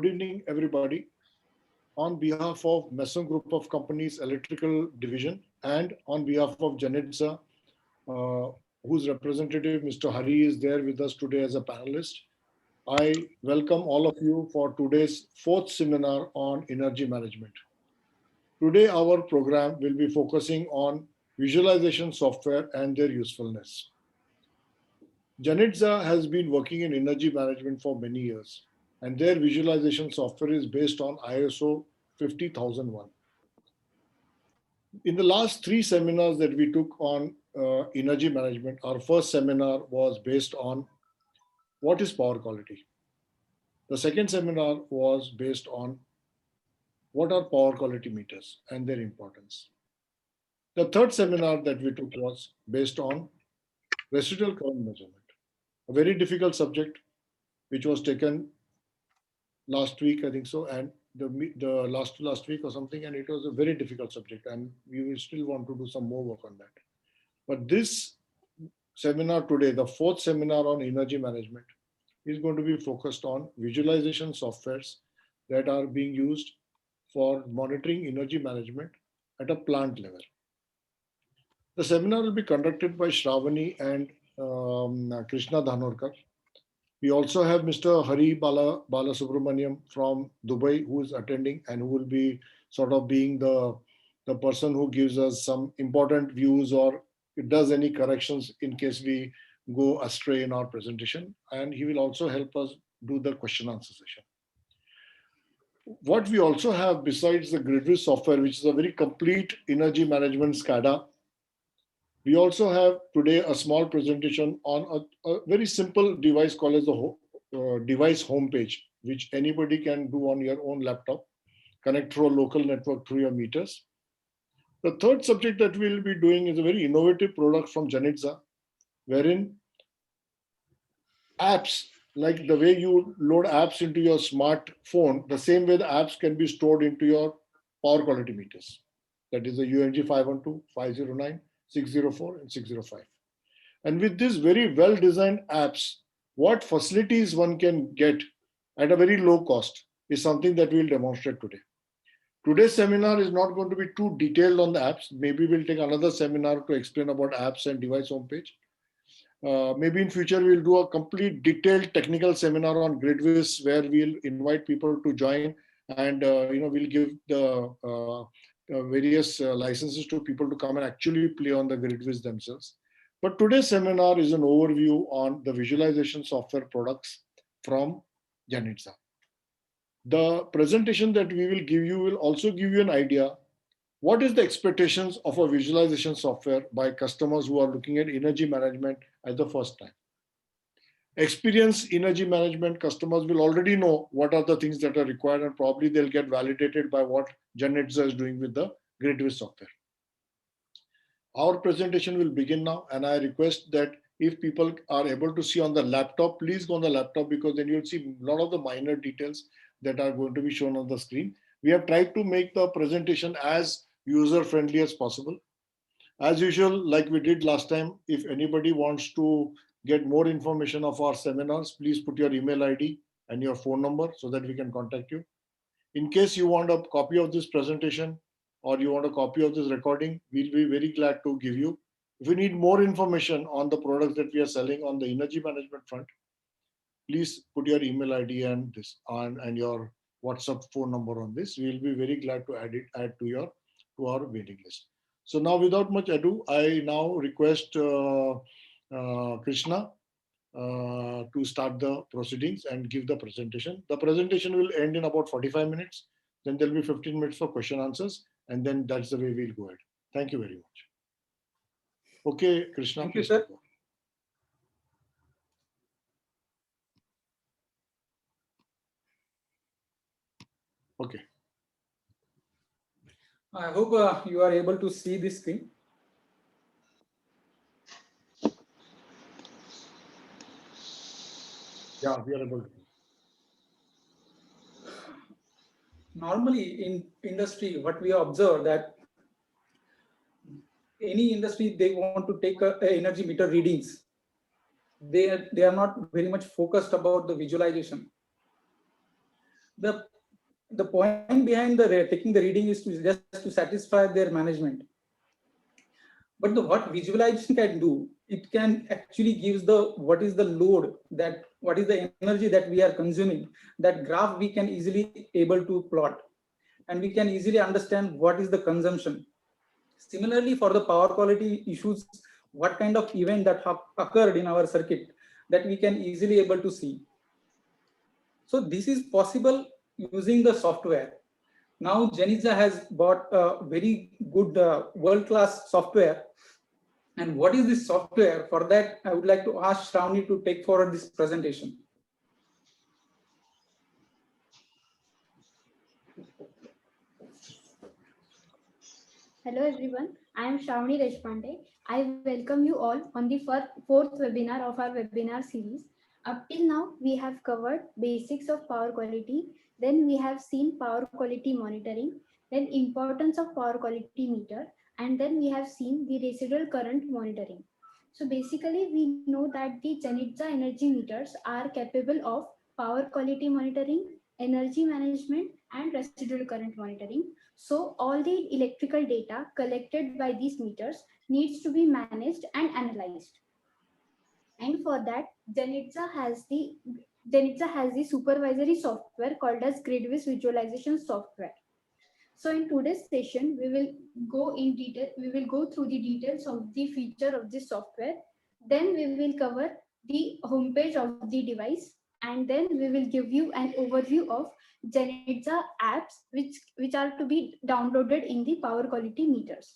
Good evening, everybody. On behalf of Mason Group of Companies Electrical Division and on behalf of Janitza, whose representative Mr. Hari is there with us today as a panelist, I welcome all of you for today's fourth seminar on energy management. Today, our program will be focusing on visualization software and their usefulness. Janitza has been working in energy management for many years, and their visualization software is based on ISO 50001. In the last three seminars that we took on energy management, our first seminar was based on what is power quality. The second seminar was based on what are power quality meters and their importance. The third seminar that we took was based on residual current measurement, a very difficult subject which was taken last week, I think so, and the last week or something, and it was a very difficult subject, and we will still want to do some more work on that. But this seminar today, the fourth seminar on energy management, is going to be focused on visualization softwares that are being used for monitoring energy management at a plant level. The seminar will be conducted by Shravani and Krishna Dhanorkar. We also have Mr. Hari Balasubramaniam from Dubai who is attending and who will be sort of being the person who gives us some important views or it does any corrections in case we go astray in our presentation. And he will also help us do the question answer session. What we also have besides the GridViz software, which is a very complete energy management SCADA, we also have today a small presentation on a very simple device called as the device homepage, which anybody can do on your own laptop, connect through a local network through your meters. The third subject that we'll be doing is a very innovative product from Janitza, wherein apps, like the way you load apps into your smartphone, the same way the apps can be stored into your power quality meters. That is the UMG 512, 509, 604 and 605. And with these very well-designed apps, what facilities one can get at a very low cost is something that we'll demonstrate today. Today's seminar is not going to be too detailed on the apps. Maybe we'll take another seminar to explain about apps and device homepage. Maybe in future we'll do a complete detailed technical seminar on GridViz where we'll invite people to join and we'll give the various licenses to people to come and actually play on the GridViz themselves. But today's seminar is an overview on the visualization software products from Janitza. The presentation that we will give you will also give you an idea what is the expectations of a visualization software by customers who are looking at energy management at the first time. Experienced energy management customers will already know what are the things that are required and probably they'll get validated by what Janitza is doing with the GridViz software. Our presentation will begin now and I request that if people are able to see on the laptop, please go on the laptop because then you'll see a lot of the minor details that are going to be shown on the screen. We have tried to make the presentation as user-friendly as possible. As usual, like we did last time, if anybody wants to get more information of our seminars, please put your email ID and your phone number so that we can contact you. In case you want a copy of this presentation or you want a copy of this recording, we'll be very glad to give you. If you need more information on the products that we are selling on the energy management front, please put your email ID and this and your WhatsApp phone number on this. We'll be very glad to add to our waiting list. So now, without much ado, I now request Krishna to start the proceedings and give the presentation. The presentation will end in about 45 minutes. Then there'll be 15 minutes for question answers, and then that's the way we'll go ahead. Thank you very much. Okay, Krishna. Thank you, sir. Okay. I hope you are able to see this screen. Yeah, we are able to. Normally in industry, what we observe that any industry, they want to take energy meter readings. They are not very much focused about the visualization. the point behind taking the reading is to just to satisfy their management. But what visualization can do, it can actually gives what is the load, that what is the energy that we are consuming. That graph we can easily able to plot, and we can easily understand what is the consumption. Similarly, for the power quality issues, what kind of event that have occurred in our circuit, that we can easily able to see. So this is possible using the software. Now Genizza has bought a very good world-class software. And what is this software? For that, I would like to ask Shravani to take forward this presentation. Hello everyone, I am Shravani Deshpande. I welcome you all on the fourth webinar of our webinar series. Up till now, we have covered basics of power quality, then we have seen power quality monitoring, then importance of power quality meter, and then we have seen the residual current monitoring. So basically, we know that the Genizza energy meters are capable of power quality monitoring, energy management, and residual current monitoring. So all the electrical data collected by these meters needs to be managed and analyzed. And for that, Genizza has the supervisory software called as GridWiz visualization software. So in today's session, we will go in detail. We will go through the details of the feature of this software. Then we will cover the homepage of the device, and then we will give you an overview of Genizza apps which are to be downloaded in the power quality meters.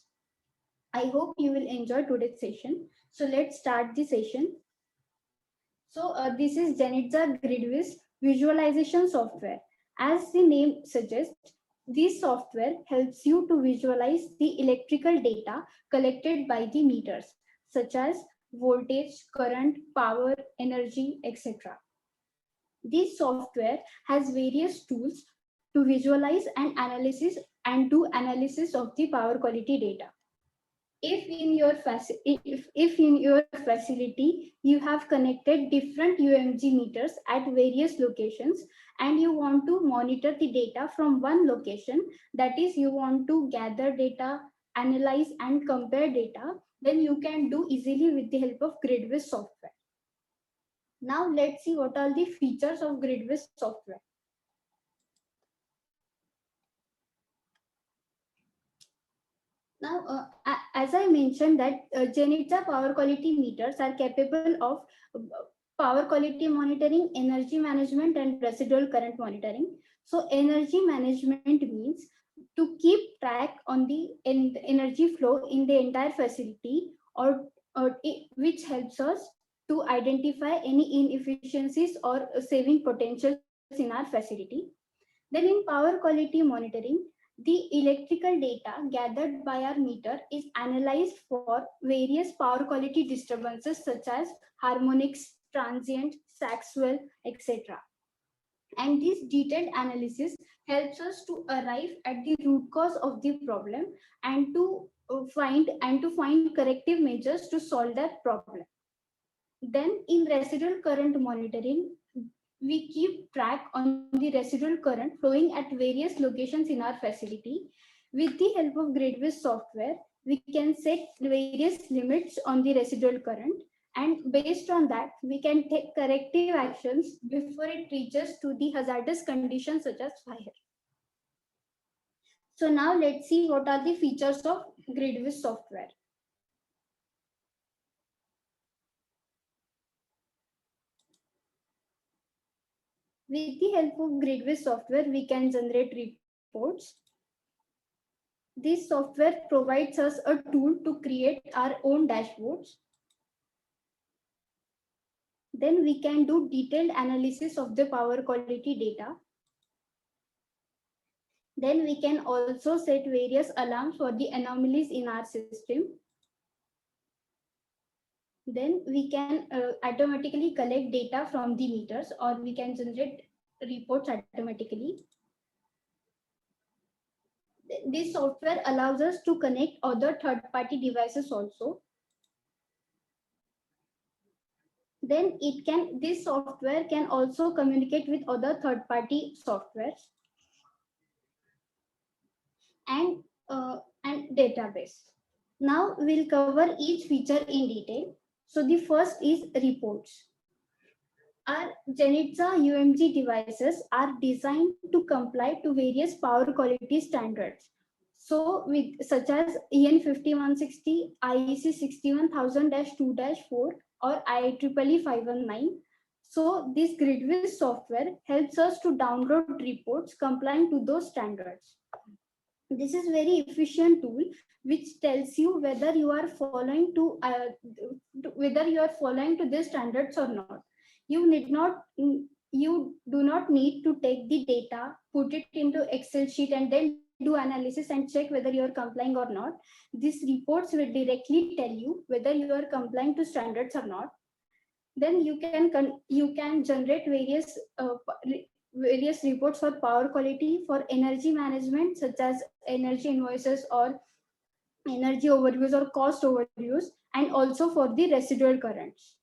I hope you will enjoy today's session. So let's start the session. So this is Genizza GridWiz visualization software. As the name suggests, this software helps you to visualize the electrical data collected by the meters, such as voltage, current, power, energy, etc. This software has various tools to visualize and do analysis of the power quality data. If in your facility you have connected different UMG meters at various locations and you want to monitor the data from one location, that is, you want to gather data, analyze and compare data, then you can do easily with the help of GridWiz software. Now let's see what are the features of GridWiz software. Now, as I mentioned that Genizza power quality meters are capable of power quality monitoring, energy management, and residual current monitoring. So energy management means to keep track on the energy flow in the entire facility, which helps us to identify any inefficiencies or saving potentials in our facility. Then in power quality monitoring, the electrical data gathered by our meter is analyzed for various power quality disturbances such as harmonics, transient, Saxwell, etc. And this detailed analysis helps us to arrive at the root cause of the problem and to find corrective measures to solve that problem. Then in residual current monitoring, we keep track on the residual current flowing at various locations in our facility. With the help of GridWiz software, we can set various limits on the residual current, and based on that, we can take corrective actions before it reaches to the hazardous conditions such as fire. So now let's see what are the features of GridWiz software. With the help of GridWiz software, we can generate reports. This software provides us a tool to create our own dashboards. Then we can do detailed analysis of the power quality data. Then we can also set various alarms for the anomalies in our system. Then we can automatically collect data from the meters, or we can generate reports automatically. This software allows us to connect other third-party devices also. Then this software can also communicate with other third-party softwares and database. Now we'll cover each feature in detail. So the first is reports. Our Genitza UMG devices are designed to comply to various power quality standards. So with such as EN 5160, IEC 61000-2-4 or IEEE 519. So this GridWiz software helps us to download reports complying to those standards. This is very efficient tool which tells you whether you are following to these standards or not. You do not need to take the data, put it into Excel sheet and then do analysis and check whether you are complying or not. These reports will directly tell you whether you are complying to standards or not. Then you can generate various reports for power quality, for energy management, such as energy invoices or energy overuse or cost overuse, and also for the residual currents.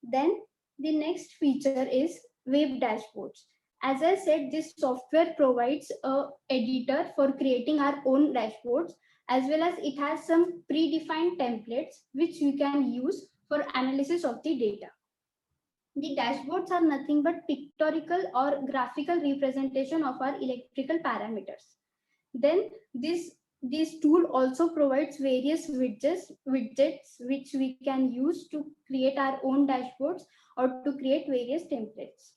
Then the next feature is web dashboards. As I said, this software provides a editor for creating our own dashboards, as well as it has some predefined templates which we can use for analysis of the data. The dashboards are nothing but pictorial or graphical representation of our electrical parameters. Then this tool also provides various widgets which we can use to create our own dashboards or to create various templates.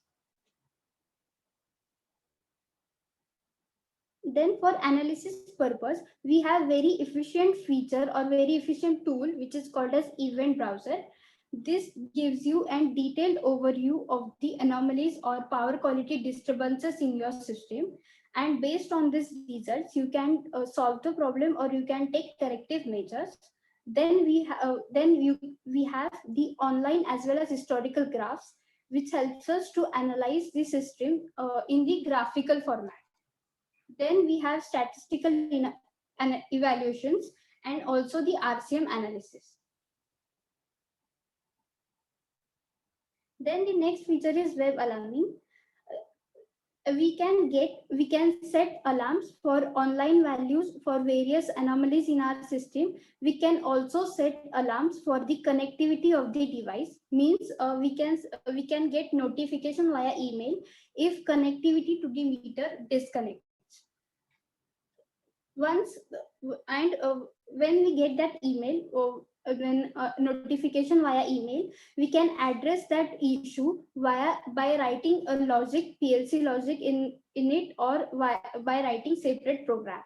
Then for analysis purpose, we have very efficient feature or very efficient tool which is called as Event Browser. This gives you a detailed overview of the anomalies or power quality disturbances in your system. And based on these results, you can solve the problem or you can take corrective measures. Then we have the online as well as historical graphs, which helps us to analyze the system in the graphical format. Then we have statistical evaluations and also the RCM analysis. Then the next feature is web alarming. We can set alarms for online values for various anomalies in our system. We can also set alarms for the connectivity of the device. Means we can get notification via email if connectivity to the meter disconnects. When we get that email notification via email, we can address that issue by writing a logic, PLC logic in it, or by writing separate program.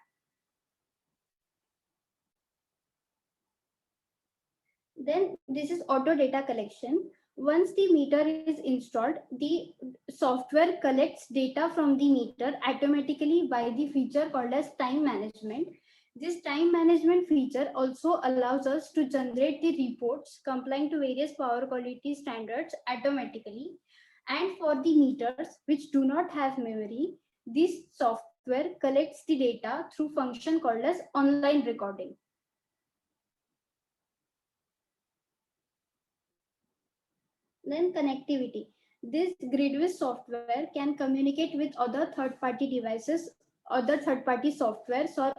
Then this is auto data collection. Once the meter is installed, the software collects data from the meter automatically by the feature called as time management. This time management feature also allows us to generate the reports complying to various power quality standards automatically. And for the meters which do not have memory, this software collects the data through function called as online recording. Then connectivity. This GridWiz software can communicate with other third-party devices, other third-party softwares, or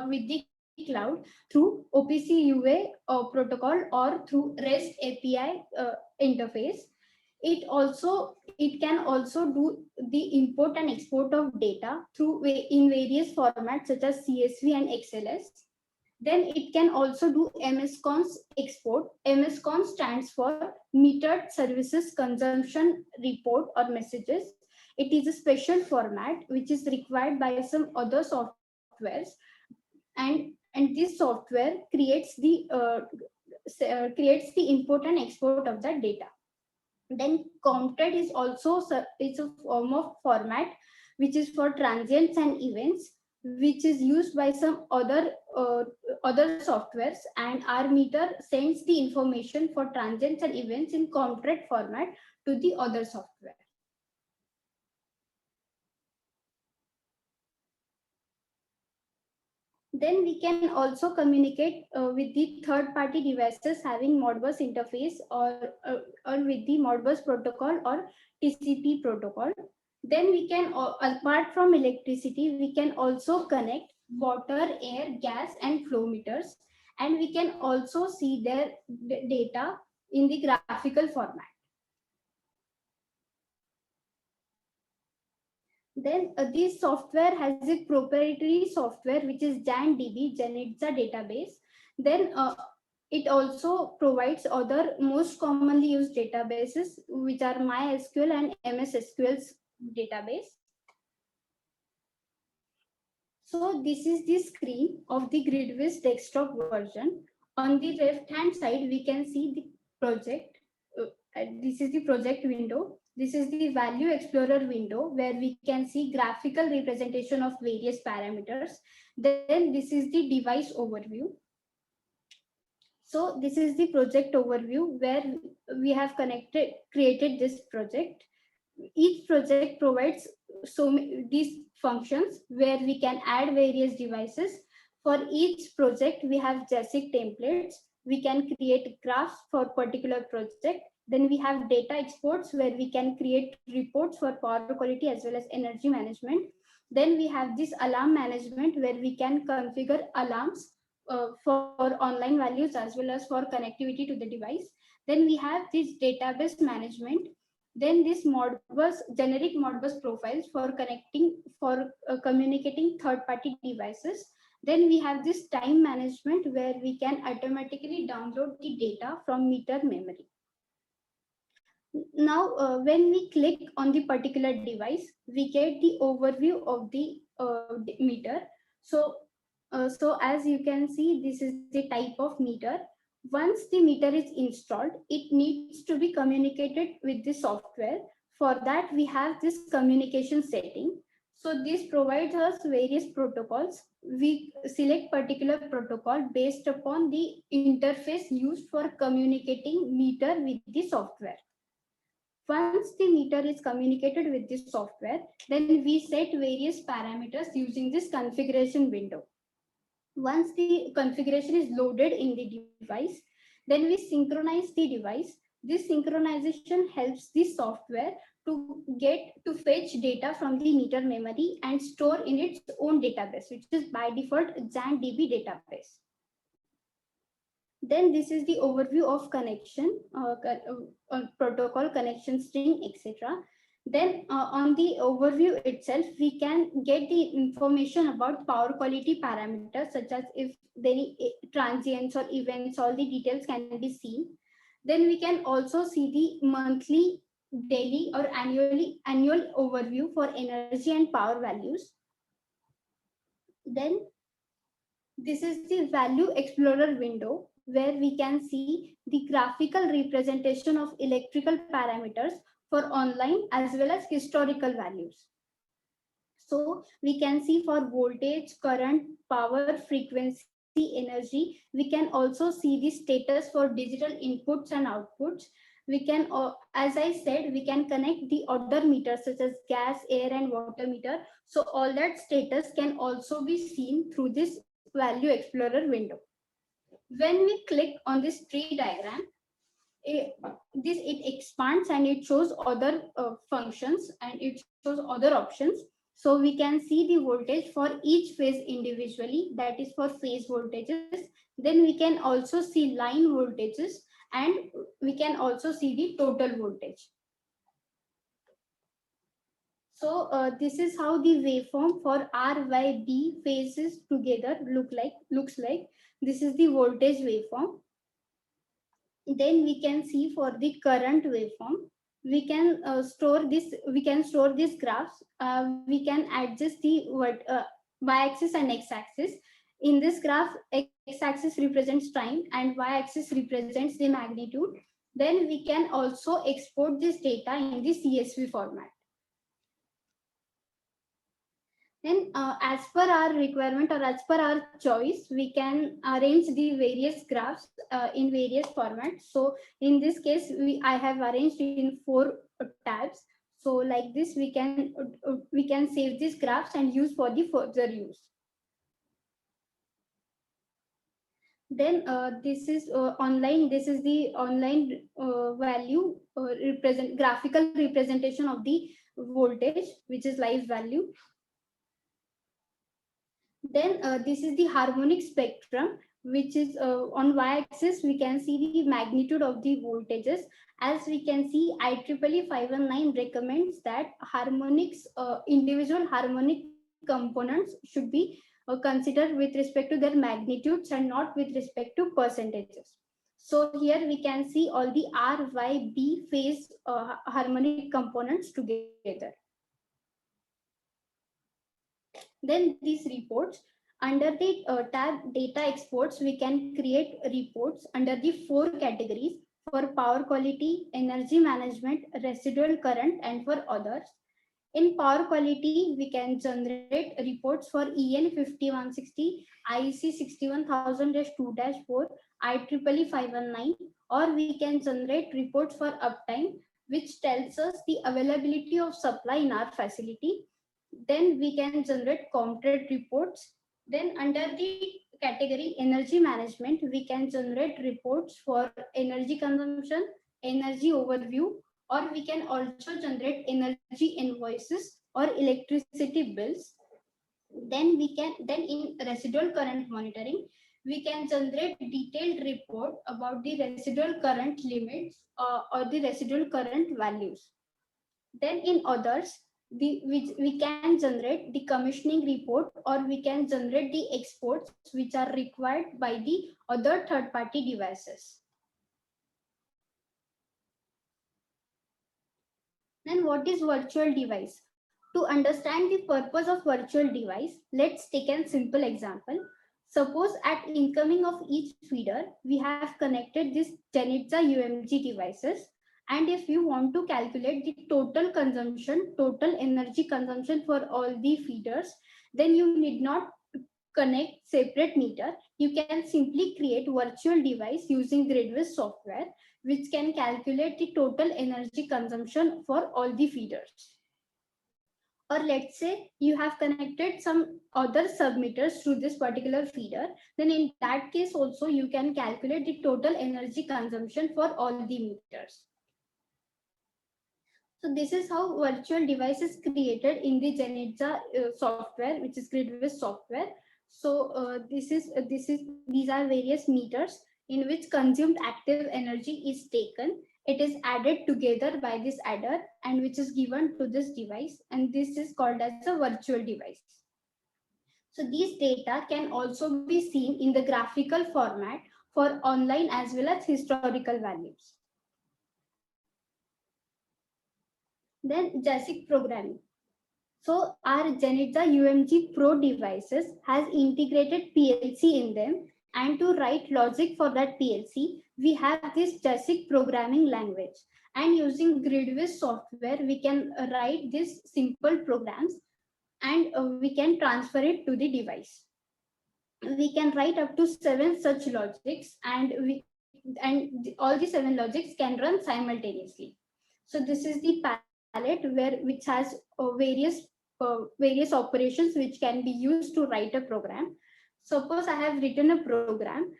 with the cloud through OPC UA protocol or through REST API interface. It can also do the import and export of data in various formats such as CSV and XLS. Then it can also do MSCONS export. MSCONS stands for Metered Services Consumption Report or Messages. It is a special format which is required by some other softwares, and this software creates the import and export of that data. Then COMTED is also a form of format which is for transients and events, which is used by some other softwares, and our meter sends the information for transients and events in COMTED format to the other software. Then we can also communicate with the third-party devices having Modbus interface or with the Modbus protocol or TCP protocol. Then we can, apart from electricity, we can also connect water, air, gas, and flow meters, and we can also see their data in the graphical format. Then this software has a proprietary software which is JANDB, Janitza database. Then it also provides other most commonly used databases, which are MySQL and MS SQL's database. So this is the screen of the GridWiz desktop version. On the left hand side, we can see the project. This is the project window. This is the value explorer window where we can see graphical representation of various parameters. Then this is the device overview. So this is the project overview where we have created this project. Each project provides these functions where we can add various devices. For each project, we have JASIC templates. We can create graphs for particular project. Then we have data exports where we can create reports for power quality as well as energy management. Then we have this alarm management where we can configure alarms for online values as well as for connectivity to the device. Then we have this database management. Then this Modbus, generic Modbus profiles for communicating third-party devices. Then we have this time management where we can automatically download the data from meter memory. Now, when we click on the particular device, we get the overview of the meter. So as you can see, this is the type of meter. Once the meter is installed, it needs to be communicated with the software. For that, we have this communication setting. So this provides us various protocols. We select particular protocol based upon the interface used for communicating meter with the software. Once the meter is communicated with this software, then we set various parameters using this configuration window. Once the configuration is loaded in the device, then we synchronize the device. This synchronization helps the software to fetch data from the meter memory and store in its own database, which is by default JANDB database. Then this is the overview of connection, protocol, connection string, etc. Then on the overview itself, we can get the information about power quality parameters, such as if any transients or events, all the details can be seen. Then we can also see the monthly, daily or annual overview for energy and power values. Then this is the value explorer window where we can see the graphical representation of electrical parameters for online as well as historical values. So we can see for voltage, current, power, frequency, energy. We can also see the status for digital inputs and outputs. We can, as I said, we can connect the other meters such as gas, air, and water meter. So all that status can also be seen through this value explorer window. When we click on this tree diagram, it expands and it shows other functions and it shows other options. So we can see the voltage for each phase individually, that is for phase voltages. Then we can also see line voltages and we can also see the total voltage. So this is how the waveform for R, Y, B phases together looks like. This is the voltage waveform. Then we can see for the current waveform, we can store these graphs. We can adjust the y-axis and x-axis. In this graph, x-axis represents time and y-axis represents the magnitude. Then we can also export this data in the CSV format. Then as per our requirement or as per our choice, we can arrange the various graphs in various formats. So in this case, I have arranged in 4 tabs. So like this, we can save these graphs and use for the further use. Then this is online. This is the online value graphical representation of the voltage, which is live value. Then this is the harmonic spectrum, which is on y-axis. We can see the magnitude of the voltages. As we can see, IEEE 519 recommends that harmonics, individual harmonic components should be considered with respect to their magnitudes and not with respect to percentages. So here we can see all the R, Y, B phase harmonic components together. Then these reports, under the tab data exports, we can create reports under the 4 categories: for power quality, energy management, residual current, and for others. In power quality, we can generate reports for EN 5160, IEC 61000-2-4, IEEE 519, or we can generate reports for uptime, which tells us the availability of supply in our facility. Then we can generate Comtrade reports. Then under the category energy management, we can generate reports for energy consumption, energy overview, or we can also generate energy invoices or electricity bills. Then in residual current monitoring, we can generate detailed report about the residual current limits or the residual current values. Then in others, we can generate the commissioning report, or we can generate the exports which are required by the other third-party devices. Then what is virtual device? To understand the purpose of virtual device, let's take a simple example. Suppose at incoming of each feeder, we have connected this Genitza UMG devices. And if you want to calculate the total consumption, total energy consumption for all the feeders, then you need not connect separate meter. You can simply create virtual device using GridWiz software, which can calculate the total energy consumption for all the feeders. Or let's say you have connected some other submeters through this particular feeder, then in that case also you can calculate the total energy consumption for all the meters. So this is how virtual device is created in the Genitza software, which is GridWiz software. So these are various meters in which consumed active energy is taken. It is added together by this adder and which is given to this device, and this is called as a virtual device. So these data can also be seen in the graphical format for online as well as historical values. Then JASIC programming. So our Genitza UMG Pro devices has integrated PLC in them, and to write logic for that PLC, we have this JASIC programming language. And using GridWiz software, we can write these simple programs and we can transfer it to the device. We can write up to 7 such logics, and all the 7 logics can run simultaneously. So this is the palette which has various operations which can be used to write a program. Suppose I have written a program.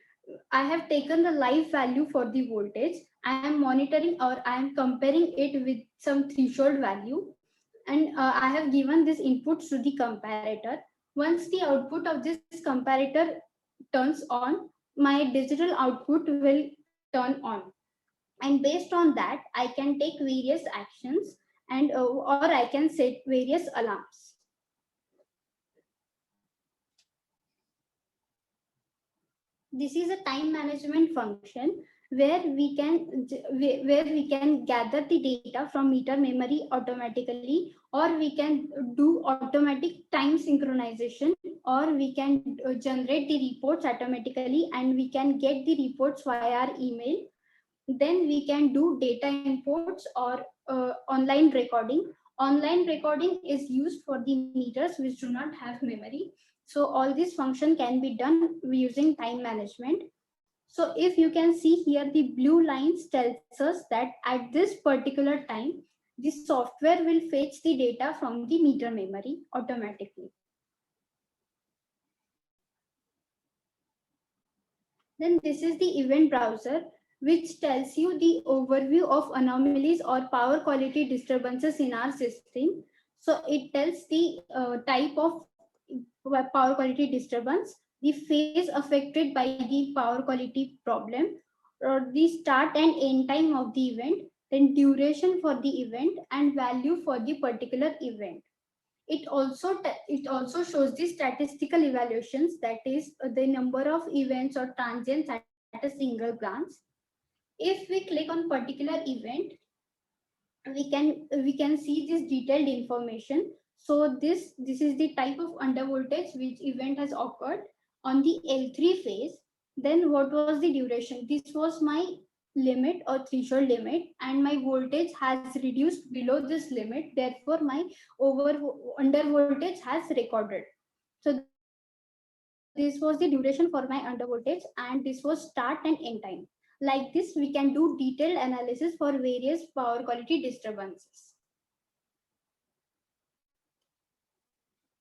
I have taken the live value for the voltage. I am monitoring, or I am comparing it with some threshold value, and I have given this inputs to the comparator. Once the output of this comparator turns on, my digital output will turn on. And based on that, I can take various actions, and or I can set various alarms. This is a time management function where we can gather the data from meter memory automatically, or we can do automatic time synchronization, or we can generate the reports automatically, and we can get the reports via our email. Then we can do data imports or online recording. Online recording is used for the meters which do not have memory. So all this function can be done using time management. So if you can see here, the blue lines tells us that at this particular time, the software will fetch the data from the meter memory automatically. Then this is the event browser, which tells you the overview of anomalies or power quality disturbances in our system. So it tells the type of power quality disturbance, the phase affected by the power quality problem, or the start and end time of the event, then duration for the event and value for the particular event. It also shows the statistical evaluations, that is the number of events or transients at a single glance. If we click on particular event, we can see this detailed information. So this is the type of under voltage which event has occurred on the L3 phase. Then what was the duration? This was my limit or threshold limit, and my voltage has reduced below this limit, therefore my over under voltage has recorded. So this was the duration for my under voltage, and this was start and end time. Like this, we can do detailed analysis for various power quality disturbances.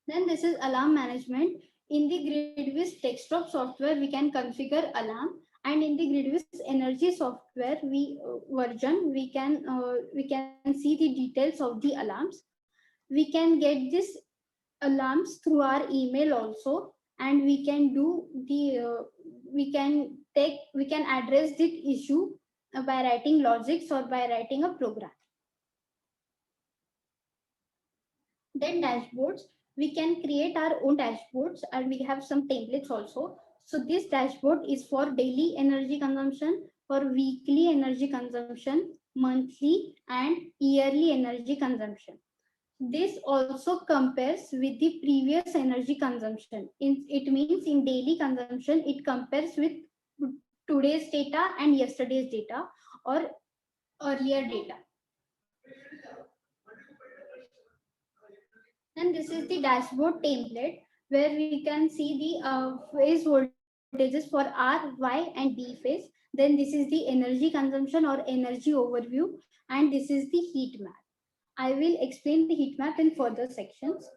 Then this is alarm management. In the Gridwiz desktop software, we can configure alarm, and in the Gridwiz energy software version, we can see the details of the alarms. We can get this alarms through our email also, and we can do the we can address the issue by writing logics or by writing a program. Then dashboards, we can create our own dashboards, and we have some templates also. So this dashboard is for daily energy consumption, for weekly energy consumption, monthly and yearly energy consumption. This also compares with the previous energy consumption. It means in daily consumption, it compares with today's data and yesterday's data or earlier data. And this is the dashboard template where we can see the phase voltages for R, Y, and B phase. Then this is the energy consumption or energy overview, and this is the heat map. I will explain the heat map in further sections.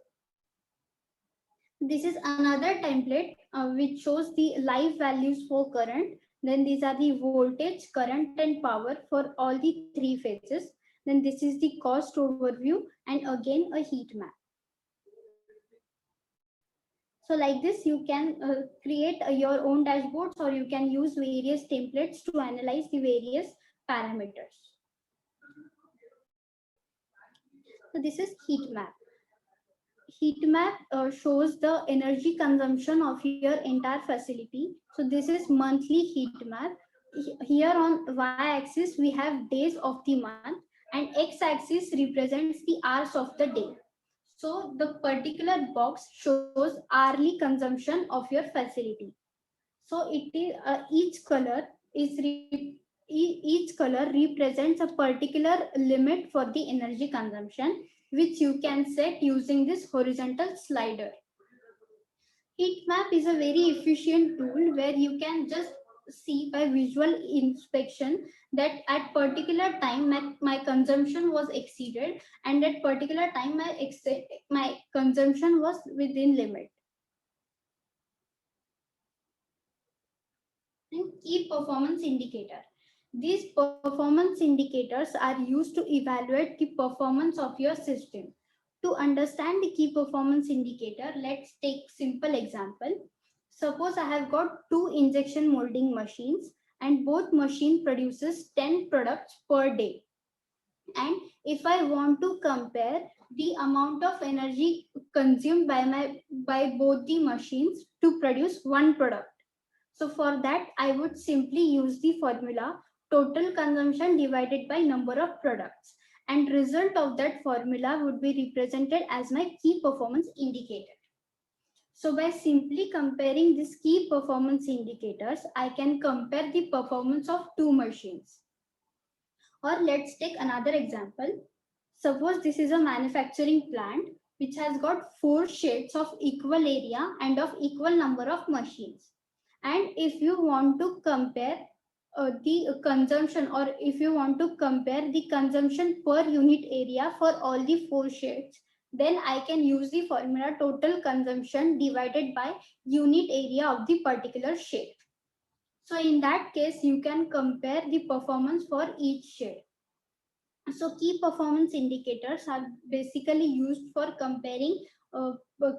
This is another template which shows the live values for current. Then these are the voltage, current, and power for all the three phases. Then this is the cost overview, and again a heat map. So like this, you can create your own dashboards, or you can use various templates to analyze the various parameters. So this is heat map. Heat map shows the energy consumption of your entire facility. So this is monthly heat map. Here on y-axis, we have days of the month, and x-axis represents the hours of the day. So the particular box shows hourly consumption of your facility. So it is each color represents a particular limit for the energy consumption, which you can set using this horizontal slider. Heat map is a very efficient tool where you can just see by visual inspection that at particular time my consumption was exceeded, and at particular time my consumption was within limit. And key performance indicator. These performance indicators are used to evaluate the performance of your system. To understand the key performance indicator, let's take simple example. Suppose I have got 2 injection molding machines, and both machine produces 10 products per day. And if I want to compare the amount of energy consumed by both the machines to produce one product, so for that, I would simply use the formula total consumption divided by number of products, and result of that formula would be represented as my key performance indicator. So by simply comparing these key performance indicators, I can compare the performance of 2 machines. Or let's take another example. Suppose this is a manufacturing plant which has got 4 sheds of equal area and of equal number of machines. And if you want to compare the consumption, or if you want to compare the consumption per unit area for all the 4 shades, then I can use the formula total consumption divided by unit area of the particular shade. So in that case, you can compare the performance for each shade. So key performance indicators are basically used for comparing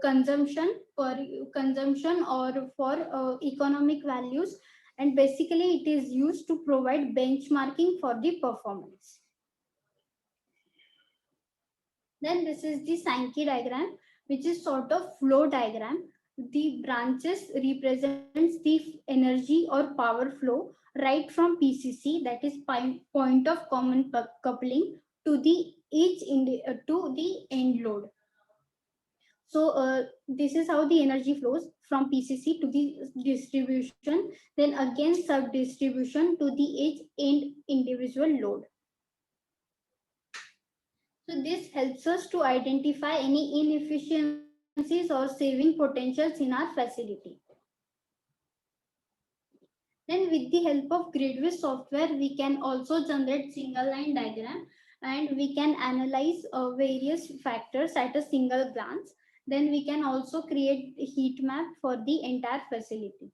consumption or for economic values, and basically it is used to provide benchmarking for the performance. Then this is the Sankey diagram, which is sort of flow diagram. The branches represents the energy or power flow right from PCC, that is point of common coupling, to the to the end load. So this is how the energy flows from PCC to the distribution, then again sub distribution to the each end individual load. So this helps us to identify any inefficiencies or saving potentials in our facility. Then with the help of GridWiz software, we can also generate single line diagram, and we can analyze various factors at a single glance. Then we can also create a heat map for the entire facility.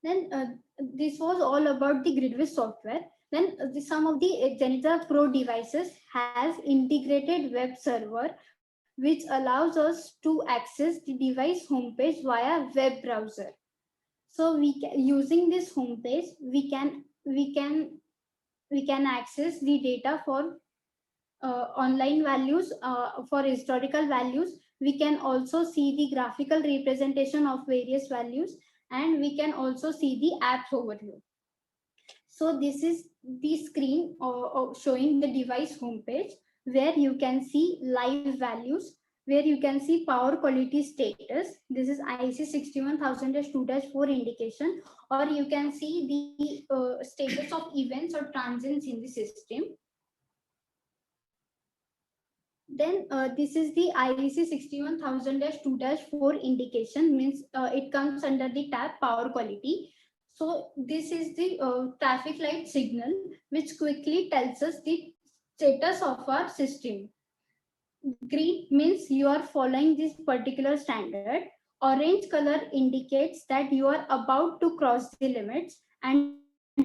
Then this was all about the GridWiz software. Then some of the Genita Pro devices has integrated web server, which allows us to access the device homepage via web browser. So using this homepage, we can access the data for online values, for historical values. We can also see the graphical representation of various values, and we can also see the apps overview. So this is the screen showing the device homepage, where you can see live values, where you can see power quality status. This is IEC 61000-2-4 indication, or you can see the status of events or transients in the system. Then this is the IEC 61000-2-4 indication, means it comes under the tab power quality. So this is the traffic light signal, which quickly tells us the status of our system. Green means you are following this particular standard. Orange color indicates that you are about to cross the limits, and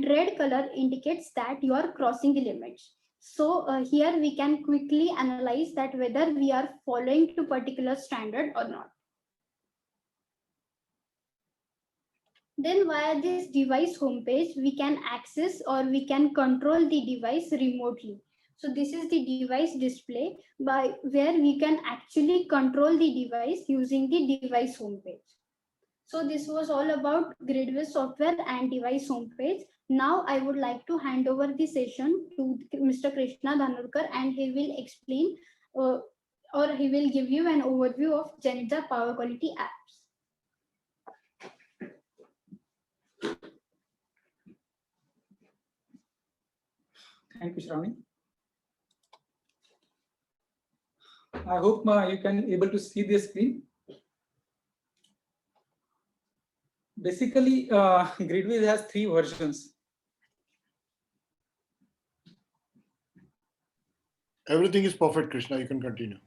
red color indicates that you are crossing the limits. So here we can quickly analyze that whether we are following to particular standard or not. Then via this device homepage, we can access or we can control the device remotely. So this is the device display by where we can actually control the device using the device homepage. So this was all about GridWiz software and device homepage. Now I would like to hand over the session to Mr. Krishna Dhanurkar, and he will explain or he will give you an overview of Genita Power Quality apps. Thank you, Shravani. I hope you can able to see the screen. Basically, GridWiz has 3 versions. Everything is perfect, Krishna. You can continue.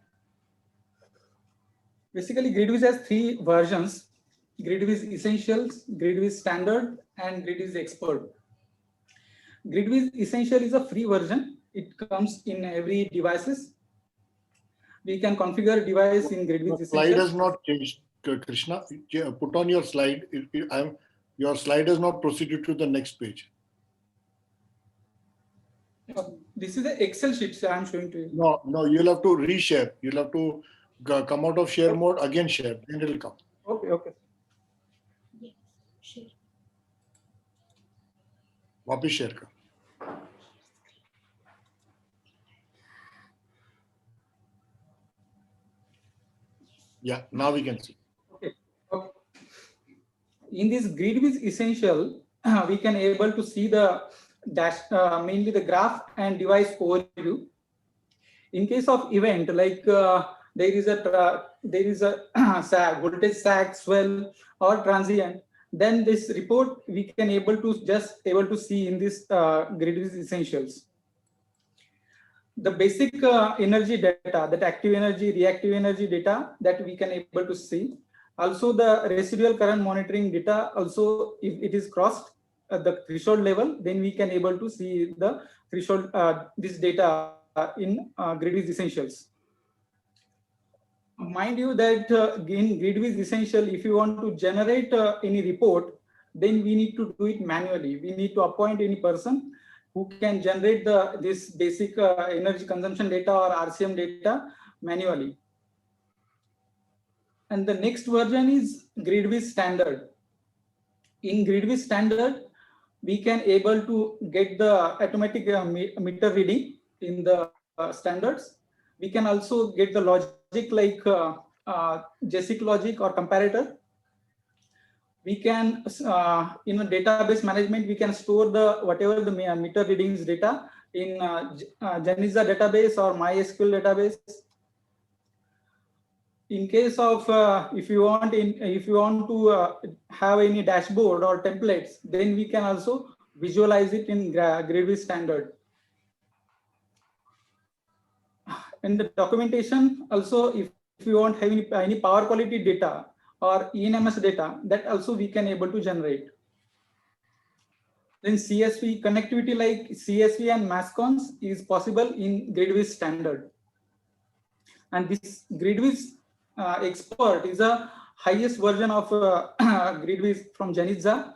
Basically, GridWiz has 3 versions: GridWiz Essentials, GridWiz Standard, and GridWiz Expert. GridWiz Essential is a free version. It comes in every devices. We can configure device in GridWiz Essential. Slide has not changed, Krishna. Put on your slide. Your slide has not proceeded to the next page. This is the Excel sheet I am showing to you. No, you'll have to reshare. You'll have to come out of share mode, again share, then it'll come. Okay. Yes, sure. वापिस share कर. Yeah, now we can see. Okay. In this GridWiz Essential, we can able to see the dash, mainly the graph and device overview. In case of event, like there is a sag, voltage sag, swell, or transient, then this report we can able to see in this GridWiz Essentials. The basic energy data, that active energy, reactive energy data that we can able to see. Also, the residual current monitoring data, also if it is crossed at the threshold level, then we can able to see the threshold, this data in GridWiz Essentials. Mind you that in GridWiz Essential, if you want to generate any report, then we need to do it manually. We need to appoint any person who can generate this basic energy consumption data or RCM data manually. And the next version is GridWiz Standard. In GridWiz Standard, we can able to get the automatic meter reading in the standards. We can also get the logic like JASIC logic or comparator. We can, in a database management, we can store the whatever the meter readings data in Janizza database or MySQL database. In case of if you want to have any dashboard or templates, then we can also visualize it in GridWiz Standard. In the documentation, also if you want have any power quality data or ENMS data, that also we can able to generate. Then CSV connectivity like CSV and MASCONS is possible in GridWiz Standard. And this GridWiz Expert is a highest version of GridWiz from Janizza.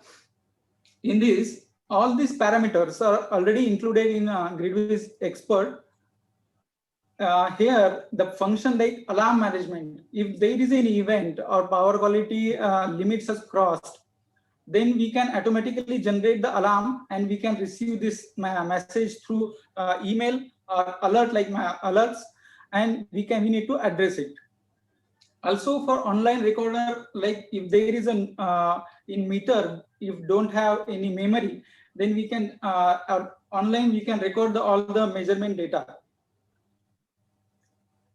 In this, all these parameters are already included in GridWiz Expert. Here, the function like alarm management, if there is an event or power quality limits has crossed, then we can automatically generate the alarm and we can receive this message through email or alert like alerts, and we need to address it. Also for online recorder, like if there is an in meter, if don't have any memory, then we can online we can record all the measurement data.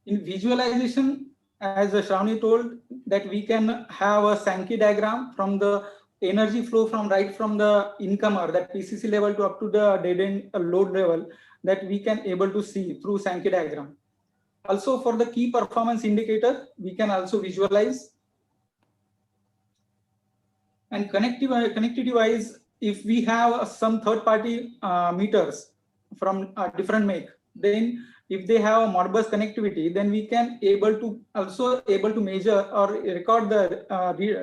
In visualization, as Shravani told, that we can have a Sankey diagram from the energy flow from right from the incomer, that PCC level to up to the dead end load level, that we can able to see through Sankey diagram. Also for the key performance indicator, we can also visualize. And connectivity wise, if we have some third party meters from different make, then if they have a Modbus connectivity, then we can also able to measure or record the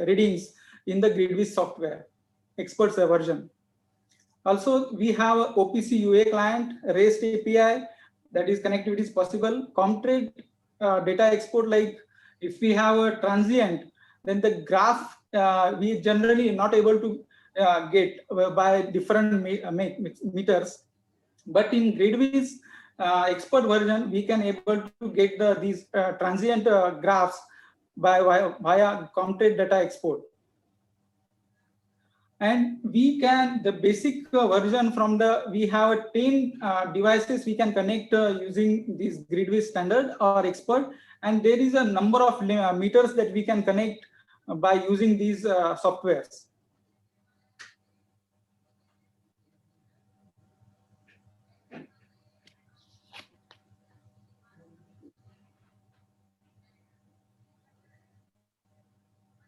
readings in the GridWiz software, Experts version. Also, we have a OPC UA client, REST API, that is connectivity is possible. Comtrade data export, like if we have a transient, then the graph we generally not able to get by different meters. But in GridWiz Expert version, we can able to get these transient graphs via Comtrade data export. And we can, the basic version from we have 10 devices we can connect using this GridWiz Standard or Expert. And there is a number of meters that we can connect by using these softwares.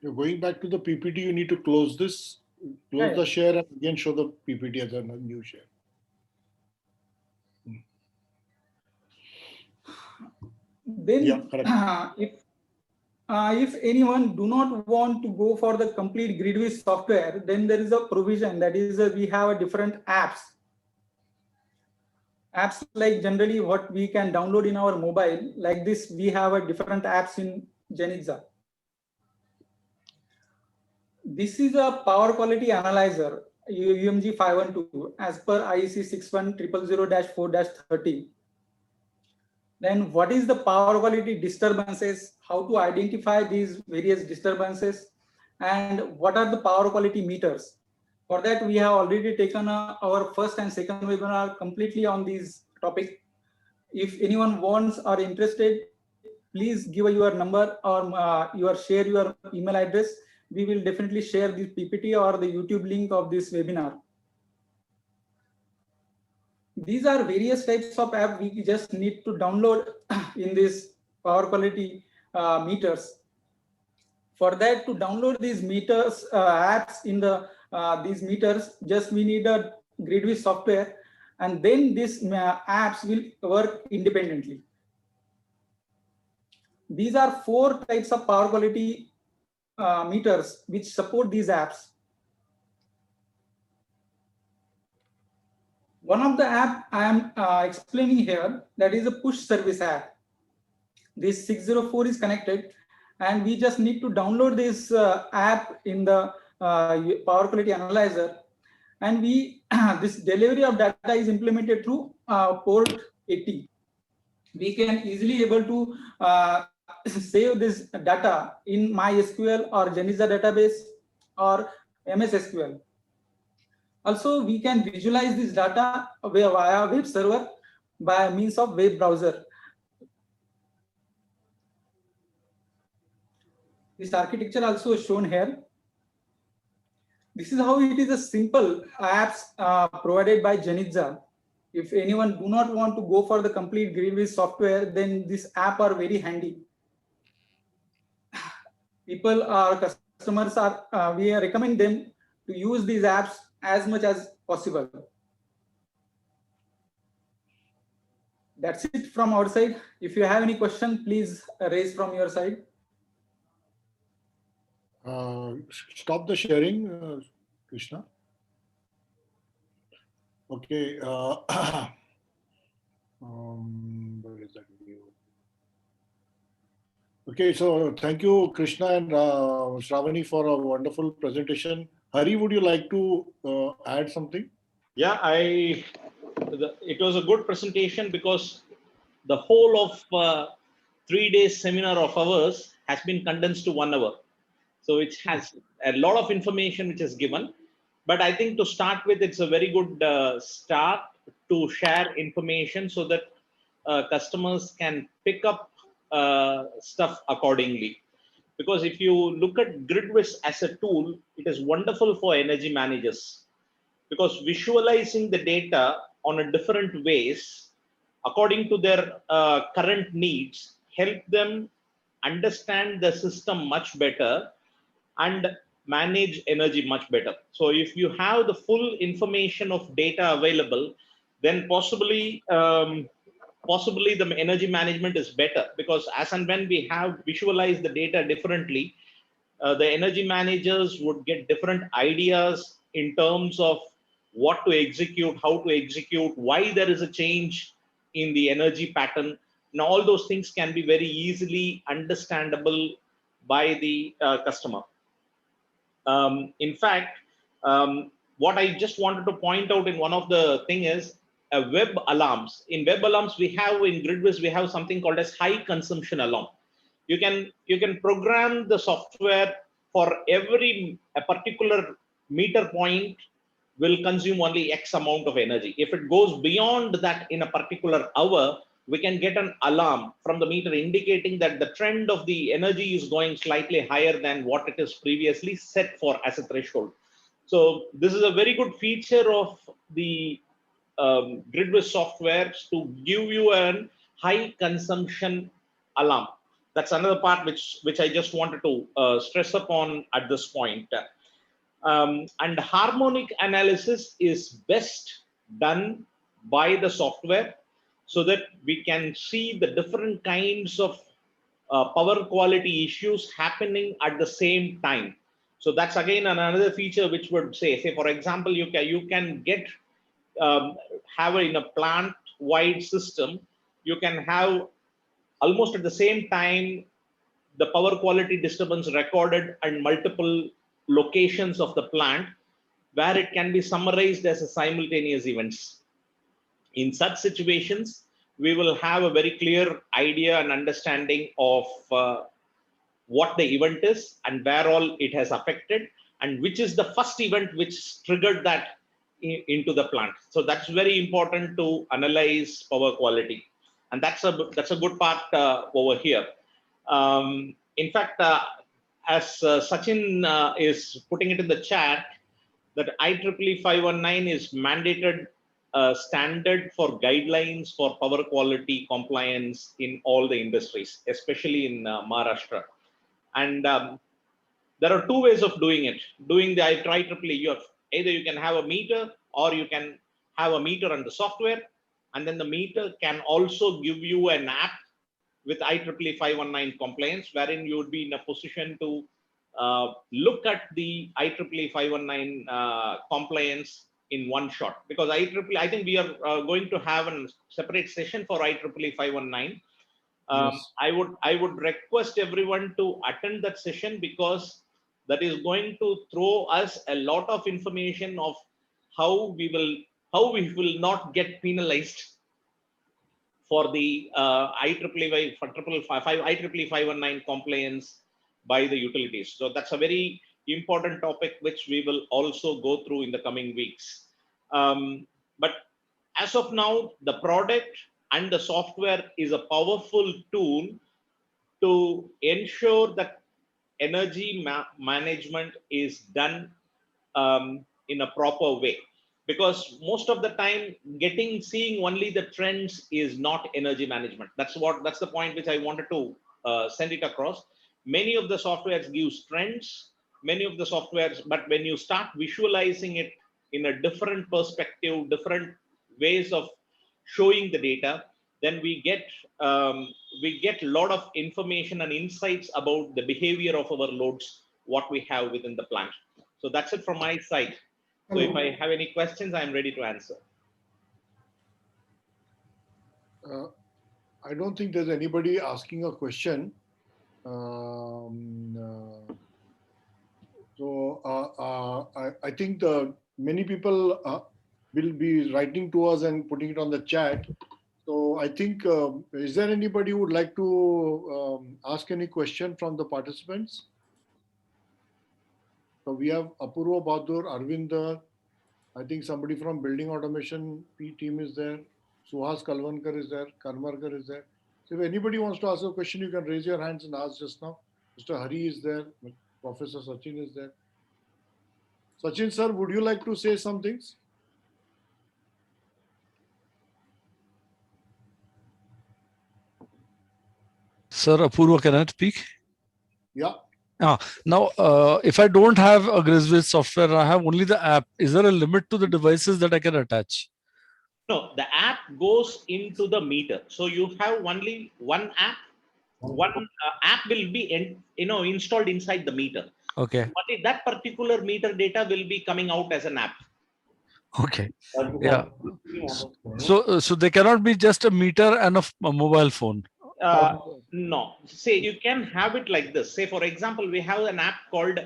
You're going back to the PPT, you need to close this, close the share and again show the PPT as a new share. Then yeah, if anyone do not want to go for the complete GridWiz software, then there is a provision, that is we have a different apps. Apps like generally what we can download in our mobile, like this we have a different apps in Janizza. This is a power quality analyzer, UMG 512, as per IEC 61000-4-30. Then what is the power quality disturbances, how to identify these various disturbances, and what are the power quality meters. For that, we have already taken our first and second webinar completely on this topic. If anyone wants or interested, please give your number or share your email address. We will definitely share this PPT or the YouTube link of this webinar. These are various types of apps we just need to download in this power quality meters. For that, to download these meters apps in the these meters, just we need a GridWiz software, and then these apps will work independently. These are 4 types of power quality meters which support these apps. One of the app I am explaining here, that is a push service app. This 604 is connected, and we just need to download this app in the power quality analyzer, and we this delivery of data is implemented through port 80. We can easily able to save this data in MySQL or Geniza database or MS SQL. Also, we can visualize this data via web server by means of web browser. This architecture also shown here. This is how it is a simple apps provided by Geniza. If anyone do not want to go for the complete GridWiz software, then this app are very handy. People or customers are, we recommend them to use these apps as much as possible. That's it from our side. If you have any question, please raise from your side. Stop the sharing, Krishna. Okay. Where is that video? Okay, so thank you, Krishna and Shravani, for a wonderful presentation. Hari, would you like to add something? Yeah, it was a good presentation because the whole of 3 days seminar of ours has been condensed to 1 hour. So it has a lot of information which is given. But I think to start with, it's a very good start to share information so that customers can pick up stuff accordingly. Because if you look at GridWiz as a tool, it is wonderful for energy managers. Because visualizing the data on a different ways, according to their current needs, help them understand the system much better and manage energy much better. So if you have the full information of data available, then possibly the energy management is better, because as and when we have visualized the data differently, the energy managers would get different ideas in terms of what to execute, how to execute, why there is a change in the energy pattern. Now all those things can be very easily understandable by the customer. In fact, what I just wanted to point out in one of the thing is web alarms. In web alarms, we have in GridWiz, we have something called as high consumption alarm. You can program the software for a particular meter point will consume only X amount of energy. If it goes beyond that in a particular hour, we can get an alarm from the meter indicating that the trend of the energy is going slightly higher than what it is previously set for as a threshold. So this is a very good feature of the GridWiz software to give you a high consumption alarm. That's another part which I just wanted to stress upon at this point. And harmonic analysis is best done by the software, so that we can see the different kinds of power quality issues happening at the same time. So that's again another feature which would say for example, you can get have in a plant-wide system, you can have almost at the same time the power quality disturbance recorded at multiple locations of the plant, where it can be summarized as a simultaneous events. In such situations, we will have a very clear idea and understanding of what the event is and where all it has affected, and which is the first event which triggered that into the plant. So that's very important to analyze power quality, and that's a good part over here. In fact, as Sachin is putting it in the chat, that IEEE 519 is mandated standard for guidelines for power quality compliance in all the industries, especially in Maharashtra. And there are two ways of doing it. Doing the IEEE, either you can have a meter or you can have a meter and the software, and then the meter can also give you an app with IEEE 519 compliance, wherein you would be in a position to look at the IEEE 519 compliance in one shot. Because IEEE, I think we are going to have a separate session for IEEE 519. Yes. I would request everyone to attend that session, because that is going to throw us a lot of information of how we will not get penalized for the IEEE 519 compliance by the utilities. So that's a very important topic which we will also go through in the coming weeks. But as of now, the product and the software is a powerful tool to ensure that energy management is done in a proper way. Because most of the time, seeing only the trends is not energy management. That's the point which I wanted to send it across. Many of the softwares gives trends, but when you start visualizing it in a different perspective, different ways of showing the data, then we get a lot of information and insights about the behavior of our loads, what we have within the plant. So that's it from my side. So if I have any questions, I'm ready to answer. I don't think there's anybody asking a question. I think many people will be writing to us and putting it on the chat. So I think, is there anybody who would like to ask any question from the participants? So we have Apurva Bahadur, Arvind, I think somebody from building automation team is there. Suhas Kalvankar is there. Karmarkar is there. So if anybody wants to ask a question, you can raise your hands and ask just now. Mr. Hari is there. Professor Sachin is there. Sachin sir, would you like to say some things? Sir, Apurva, can I speak? Yeah. Now, if I don't have a GrisViz software, I have only the app. Is there a limit to the devices that I can attach? No, the app goes into the meter. So you have only one app. One app will be installed inside the meter. Okay. But that particular meter data will be coming out as an app. Okay. Yeah. So they cannot be just a meter and a mobile phone. No. Say you can have it like this. Say, for example, we have an app called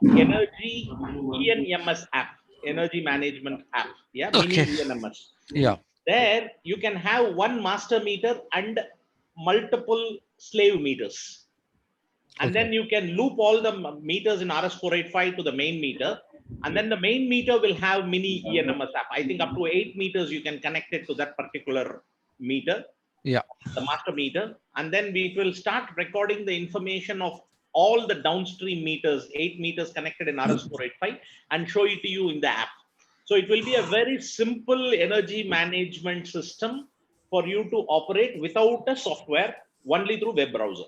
Energy ENMS app, Energy Management app. Yeah. Okay. Mini ENMS. Yeah. There you can have one master meter and multiple slave meters. And Okay. then you can loop all the meters in RS485 to the main meter. And then the main meter will have mini ENMS app. I think up to 8 meters you can connect it to that particular meter. Yeah. The master meter. And then we will start recording the information of all the downstream meters, 8 meters connected in RS485, and show it to you in the app. So it will be a very simple energy management system for you to operate without a software, only through web browser.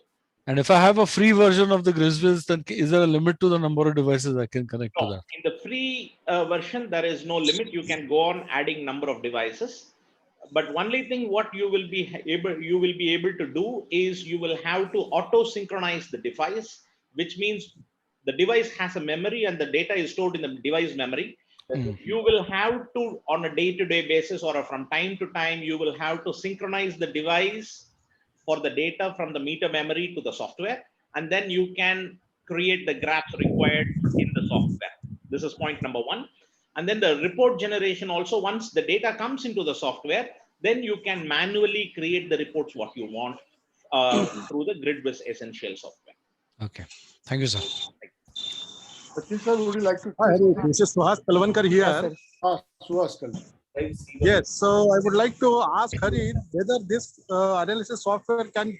And if I have a free version of the GrisViz, then is there a limit to the number of devices I can connect to that? In the free version, there is no limit. You can go on adding number of devices. But only thing what you will be able to do is you will have to auto synchronize the device, which means the device has a memory and the data is stored in the device memory. You will have to, on a day-to-day basis or from time to time, you will have to synchronize the device for the data from the meter memory to the software, and then you can create the graphs required in the software. This is point number one. And then the report generation also, once the data comes into the software, then you can manually create the reports what you want through the GridViz Essential software. Okay. Thank you, sir. Sachin sir, would you like to? Hi, this is Suhas Kalvankar here. Suhas Kalvankar. Yes, so I would like to ask Hari whether this analysis software can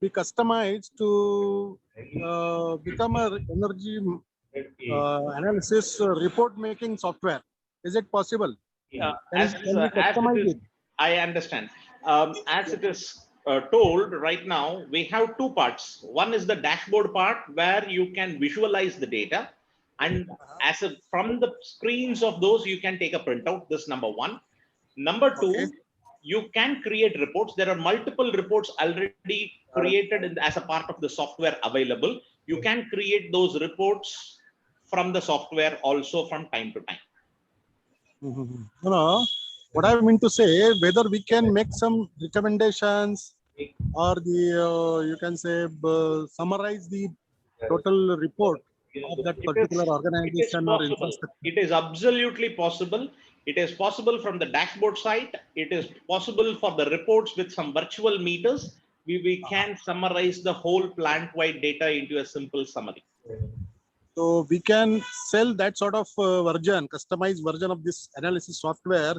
be customized to become an energy analysis report making software. Is it possible? Can we customize it? I understand. As it is told right now, we have two parts. One is the dashboard part where you can visualize the data, and from the screens of those you can take a printout. This number one. Number two, Okay. you can create reports. There are multiple reports already created as a part of the software available. You can create those reports from the software also from time to time. Mhm. No, what I mean to say, whether we can make some recommendations or the you can say summarize the total report of that particular It is organization or possible. infrastructure. It is absolutely possible. It is possible from the dashboard side. It is possible for the reports with some virtual meters. We can summarize the whole plant-wide data into a simple summary. So we can sell that sort of version, customized version of this analysis software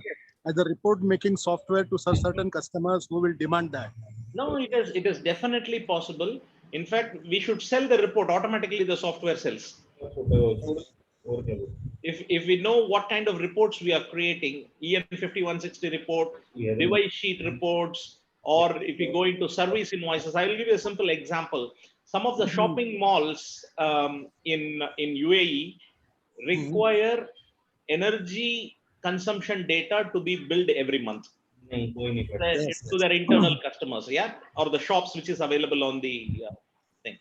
as a report making software to certain customers who will demand that. No, it is definitely possible. In fact, we should sell the report automatically. The software sells. If we know what kind of reports we are creating, EM 5160 report, device sheet reports, or if we go into service invoices. I will give you a simple example. Some of the shopping malls in UAE require energy consumption data to be billed every month Yes, to yes. their internal customers, yeah, or the shops which is available on the thing.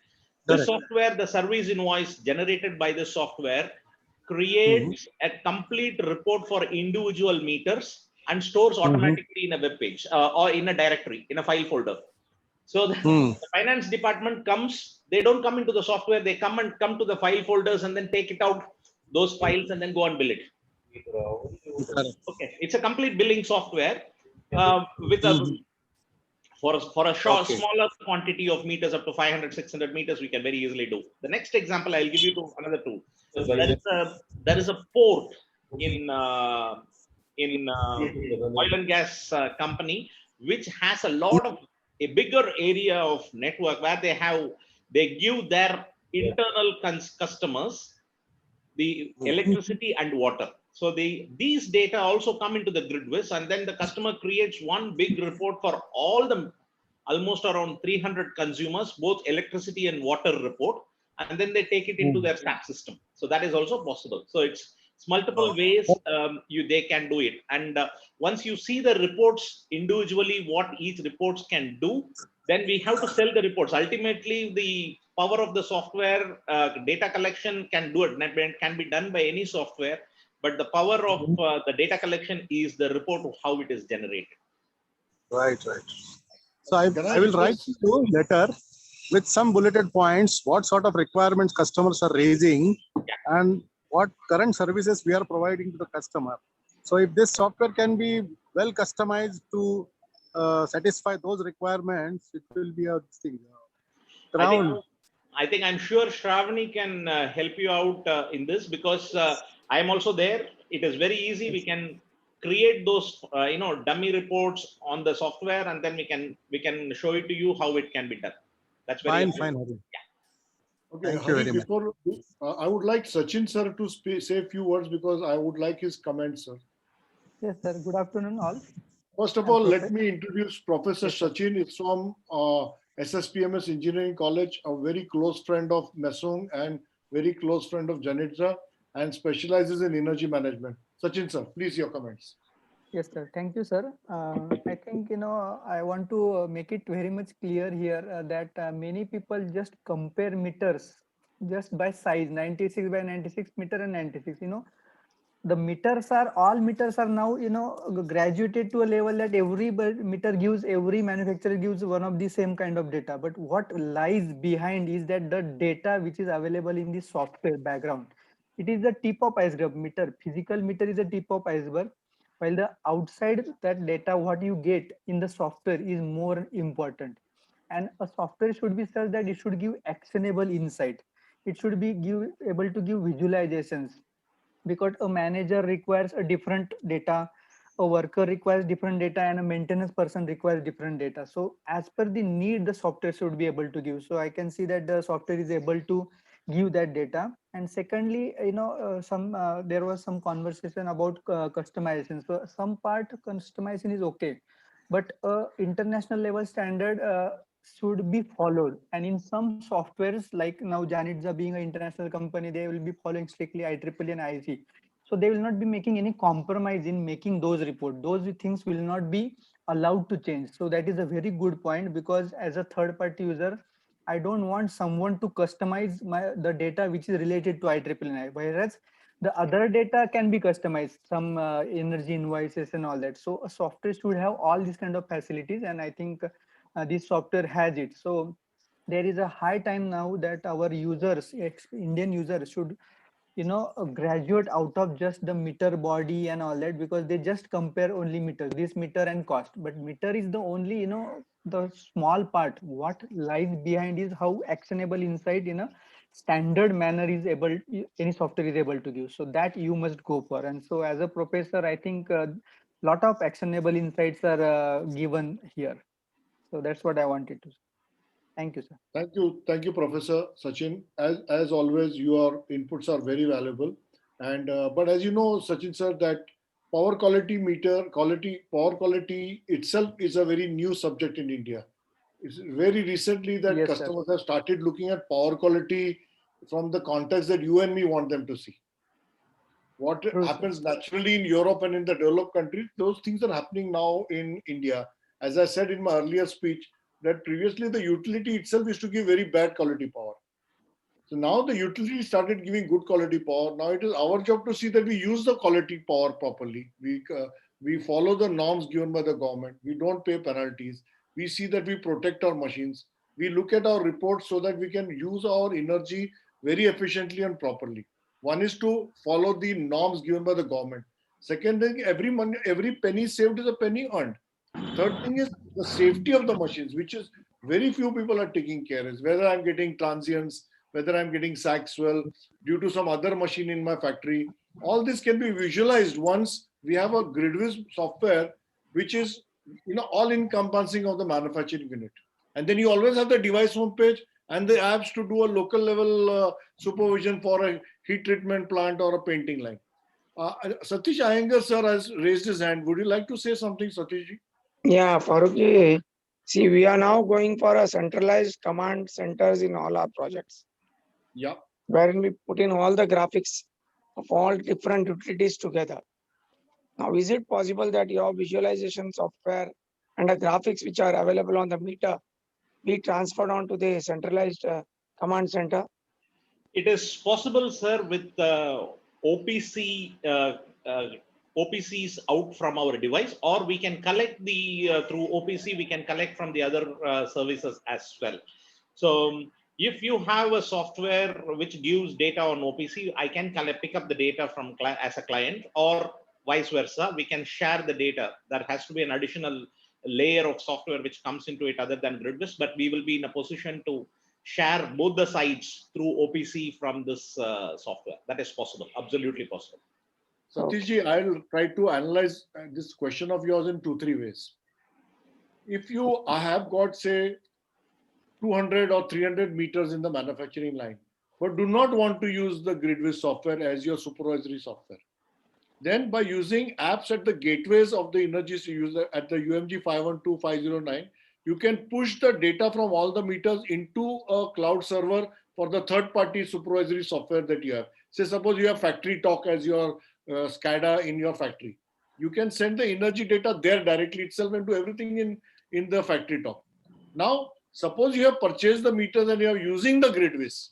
This Correct. software, the service invoice generated by this software, Mhm. creates a complete report for individual meters and stores Mhm. automatically in a web page or in a directory, in a file folder. So the Hmm. finance department comes, they don't come into the software, they come to the file folders and then take it out, those files, and then go and bill it. Correct. Okay, it's a complete billing software with a Mhm. for a Okay. smaller quantity of meters up to 500 600 meters we can very easily do. The next example I'll give you to another two. There is a port in oil and gas company which has a lot of a bigger area of network where they give their internal customers the electricity and water. So these data also come into the GridWiz, and then the customer creates one big report for all the almost around 300 consumers, both electricity and water report, and then they take it into their SAP system. So that is also possible. So it's multiple ways they can do it. And once you see the reports individually, what each reports can do, then we have to sell the reports. Ultimately, the power of the software data collection can do it, can be done by any software, but the power of the data collection is the report of how it is generated. Right, right. So I will write request? you letter with some bulleted points, what sort of requirements customers are raising and what current services we are providing to the customer. So if this software can be well customized to satisfy those requirements, it will be a thing. I think Crown. I'm sure Shravani can help you out in this because I am also there. It is very easy. We can create those dummy reports on the software, and then we can show it to you how it can be done. That's very Fine, easy. fine, Hari. Okay, Thank you Hari, very much. before I would like Sachin sir to say a few words because I would like his comments, sir. Yes, sir. Good afternoon, all. First of I'm all, let Professor. me introduce Professor Yes, sir. Sachin. It's from SSPMS Engineering College, a very close friend of Mesung and very close friend of Janitza, and specializes in energy management. Sachin sir, please your comments. Yes, sir. Thank you, sir. I think, I want to make it very much clear here that many people just compare meters just by size, 96 by 96 meter and 96, the all meters are now, graduated to a level that every manufacturer gives one of the same kind of data. But what lies behind is that the data which is available in the software background, it is the tip of iceberg. Physical meter is a tip of iceberg, while the outside that data, what you get in the software is more important. And a software should be such that it should give actionable insight. It should be able to give visualizations, because a manager requires a different data, a worker requires different data, and a maintenance person requires different data. So as per the need, the software should be able to give. So I can see that the software is able to give that data. And secondly, some there was some conversation about customization. So some part customization is okay, but international level standard should be followed. And in some softwares, like now Janitza being an international company, they will be following strictly IEEE and IC. So they will not be making any compromise in making those reports. Those things will not be allowed to change. So that is a very good point, because as a third party user, I don't want someone to customize the data which is related to IEEE and I, whereas the other data can be customized, some energy invoices and all that. So a software should have all these kind of facilities, and I think this software has it. So there is a high time now that our users, Indian users, should graduate out of just the meter body and all that, because they just compare only meter, this meter and cost. But meter is the only the small part. What lies behind is how actionable insight in a standard manner is able, any software is able to give. So that you must go for. And so as a professor, I think a lot of actionable insights are given here. So that's what I wanted to say. Thank you, sir. Thank you, Professor Sachin. As always, your inputs are very valuable. And but as you know, Sachin sir, that power quality meter power quality itself is a very new subject in India. It's very recently that Yes, sir. customers have started looking at power quality from the context that you and me want them to see. What True, sir. happens naturally in Europe and in the developed countries, those things are happening now in India. As I said in my earlier speech, that previously the utility itself used to give very bad quality power. So now the utility started giving good quality power. Now it is our job to see that we use the quality power properly. We follow the norms given by the government. We don't pay penalties. We see that we protect our machines. We look at our reports so that we can use our energy very efficiently and properly. One is to follow the norms given by the government. Second thing, every penny saved is a penny earned. Third thing is the safety of the machines, which is very few people are taking care of. Whether I'm getting transients, whether I'm getting sag swell due to some other machine in my factory, all this can be visualized once we have a GridWiz software, which is all encompassing of the manufacturing unit. And then you always have the device homepage and the apps to do a local level supervision for a heat treatment plant or a painting line. Satish Iyengar sir has raised his hand. Would you like to say something, Satish ji? Yeah, Farooqji, see, we are now going for a centralized command centers in all our projects, Yeah. wherein we put in all the graphics of all different utilities together. Now, is it possible that your visualization software and the graphics which are available on the meter be transferred onto the centralized command center? It is possible, sir, with OPC OPCs out from our device, or we can collect through OPC, we can collect from the other services as well. So if you have a software which gives data on OPC, I can pick up the data from as a client, or vice versa. We can share the data. There has to be an additional layer of software which comes into it other than GridWiz, but we will be in a position to share both the sides through OPC from this software. That is possible, absolutely possible. Satish ji, I'll try to analyze this question of yours in 2-3 ways. If I have got, say, 200 or 300 meters in the manufacturing line, but do not want to use the GridWiz software as your supervisory software, then by using apps at the gateways of the energies you use at the UMG 512, 509, you can push the data from all the meters into a cloud server for the third-party supervisory software that you have. Say, suppose you have Factory Talk as your SCADA in your factory. You can send the energy data there directly itself and do everything in the Factory Talk. Now, suppose you have purchased the meters and you are using the GridWiz.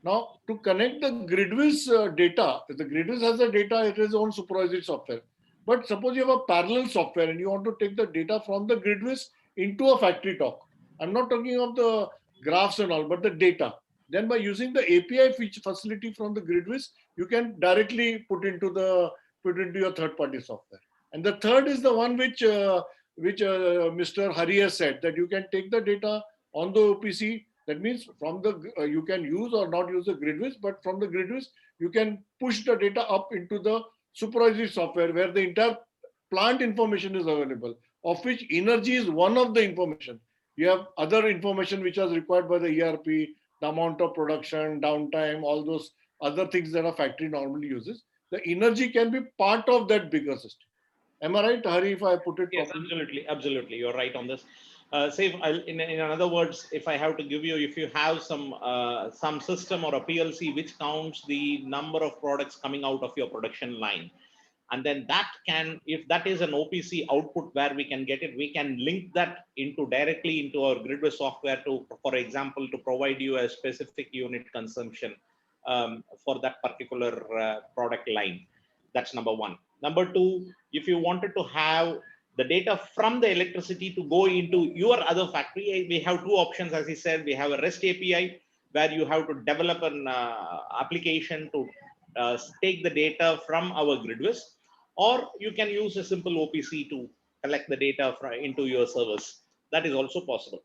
Now, to connect the GridWiz data, if the GridWiz has the data, it is its own supervisory software. But suppose you have a parallel software and you want to take the data from the GridWiz into a Factory Talk. I'm not talking of the graphs and all, but the data. Then by using the API feature facility from the GridWiz, you can directly put into your third-party software. And the third is the one which Mr. Hari has said, that you can take the data on the OPC. That means from the you can use or not use the GridWiz, but from the GridWiz you can push the data up into the supervisory software where the entire plant information is available, of which energy is one of the information. You have other information which was required by the ERP, the amount of production, downtime, all those other things that a factory normally uses. The energy can be part of that bigger system. Am I right, Hari, if I put it Yes, properly? absolutely. You're right on this. Say, in other words, if I have to give you, if you have some system or a PLC which counts the number of products coming out of your production line, and then that can, if that is an OPC output where we can get it, we can link that directly into our Gridwiz software to, for example, to provide you a specific unit consumption for that particular product line. That's number one. Number two, if you wanted to have the data from the electricity to go into your other factory, we have two options. As he said, we have a REST API where you have to develop an application to take the data from our Gridwiz, or you can use a simple OPC to collect the data into your servers. That is also possible.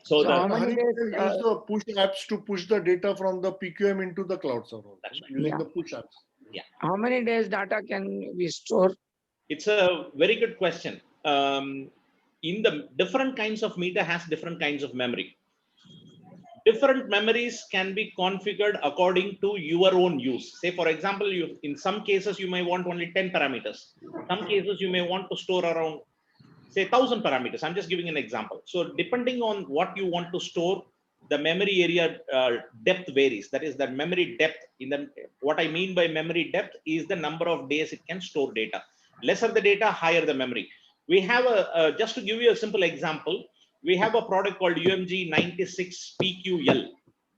So, So how many Hari, days, you can use the push apps to push the data from the PQM into the cloud server. That's right. Using Yeah. the push apps. how many days data can we store? it's a very good question. In the different kinds of meter has different kinds of memory. Different memories can be configured according to your own use. Say, for example, in some cases you may want only 10 parameters. Some cases you may want to store around, say, 1,000 parameters. I'm just giving an example. So depending on what you want to store, the memory area depth varies. That is, the memory depth. What I mean by memory depth is the number of days it can store data. Lesser the data, higher the memory. We have just to give you a simple example, we have a product called UMG 96 PQL.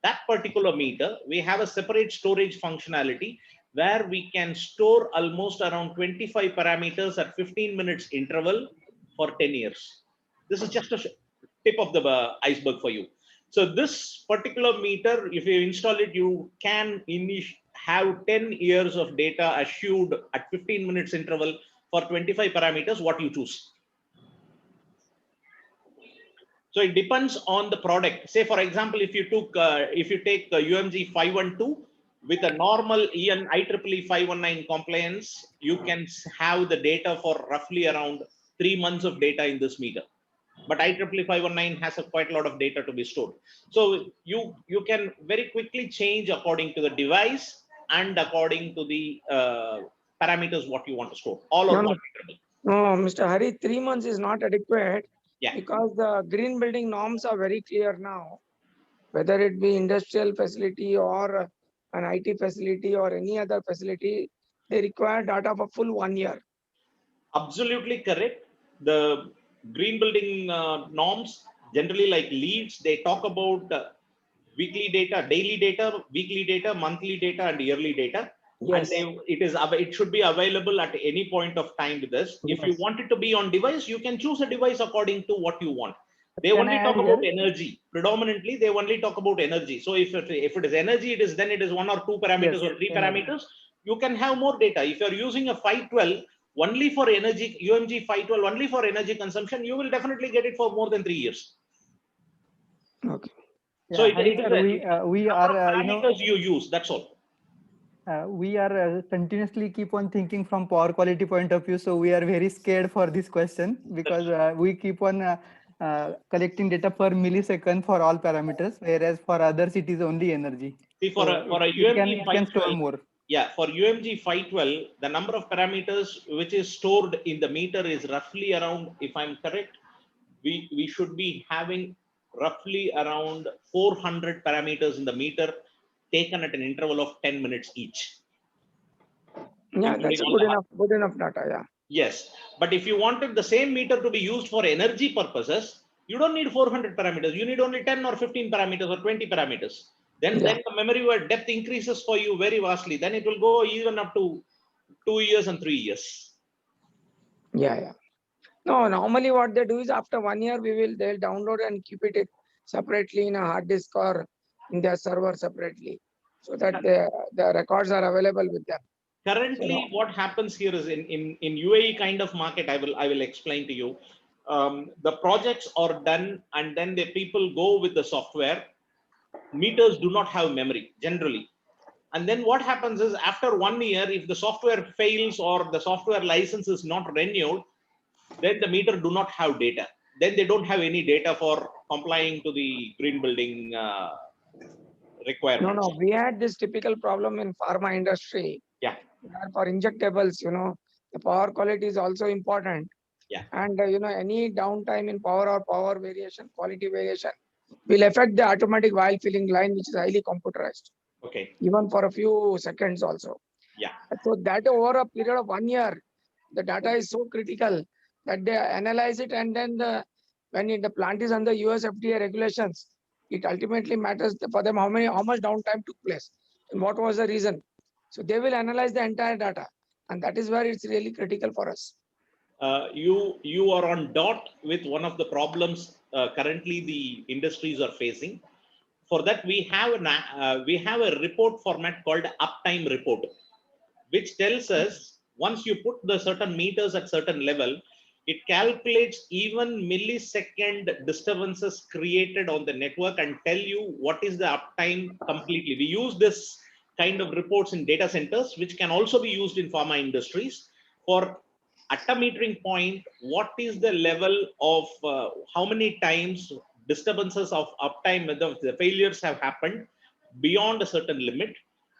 That particular meter, we have a separate storage functionality where we can store almost around 25 parameters at 15 minutes interval for 10 years. This is just a tip of the iceberg for you. So this particular meter, if you install it, you can have 10 years of data assured at 15 minutes interval for 25 parameters, what you choose. So it depends on the product. Say, for example, if you take UMG 512 with a normal IEEE 519 compliance, you can have the data for roughly around 3 months of data in this meter. But IEEE 519 has quite a lot of data to be stored. So you can very quickly change according to the device and according to the parameters what you want to store. All are configurable. No, Mr. Hari, 3 months is not adequate. Yeah. Because the green building norms are very clear now, whether it be industrial facility or an IT facility or any other facility, they require data for full 1 year. Absolutely correct. The green building norms, generally like leads, they talk about weekly data, daily data, weekly data, monthly data, and yearly data. Yes. And it should be available at any point of time with us. If you Yes. want it to be on device, you can choose a device according to what you want. They Can only I talk add about here? energy. Predominantly, they only talk about energy. So if it is energy, then it is 1 or 2 parameters Yes, or 3 energy. parameters. You can have more data. If you're using a 512 only for energy, UMG 512 only for energy consumption, you will definitely get it for more than 3 years. Okay. So Yeah, it Hari is sir, we number of are parameters you use. That's all. we are continuously keep on thinking from power quality point of view. So we are very scared for this question because we keep on collecting data per millisecond for all parameters, whereas for others it is only energy. See, for So a it can UMG store 512, more. yeah, for UMG 512, the number of parameters which is stored in the meter is roughly around, if I'm correct, we should be having roughly around 400 parameters in the meter taken at an interval of 10 minutes each. Yeah, Including that's all the good enough data. Yeah. Yes, but if you wanted the same meter to be used for energy purposes, you don't need 400 parameters. You need only 10 or 15 parameters or 20 parameters. Then the memory depth increases for you very vastly. Then it will go even up to 2 years and 3 years. Yeah. No, normally what they do is after 1 year, they'll download and keep it separately in a hard disk or in their server separately, so that the records are available with them. Currently, what happens here is in UAE kind of market, I will explain to you. The projects are done and then the people go with the software. Meters do not have memory generally. And then what happens is after 1 year, if the software fails or the software license is not renewed, then the meter do not have data. Then they don't have any data for complying to the green building requirements. No, we had this typical problem in pharma industry. Yeah. For injectables, The power quality is also important. Yeah. And any downtime in power or power variation, quality variation will affect the automatic while filling line, which is highly computerized, Okay. even for a few seconds also. Yeah. So that over a period of 1 year, the data is so critical that they analyze it, and then the plant is under US FDA regulations, it ultimately matters for them how much downtime took place and what was the reason. So they will analyze the entire data, and that is where it's really critical for us. You are on dot with one of the problems currently the industries are facing. For that, we have a report format called uptime report, which tells us once you put the certain meters at certain level, it calculates even millisecond disturbances created on the network and tell you what is the uptime completely. We use this kind of reports in data centers, which can also be used in pharma industries for at a metering point, what is the level of how many times disturbances of uptime, the failures have happened beyond a certain limit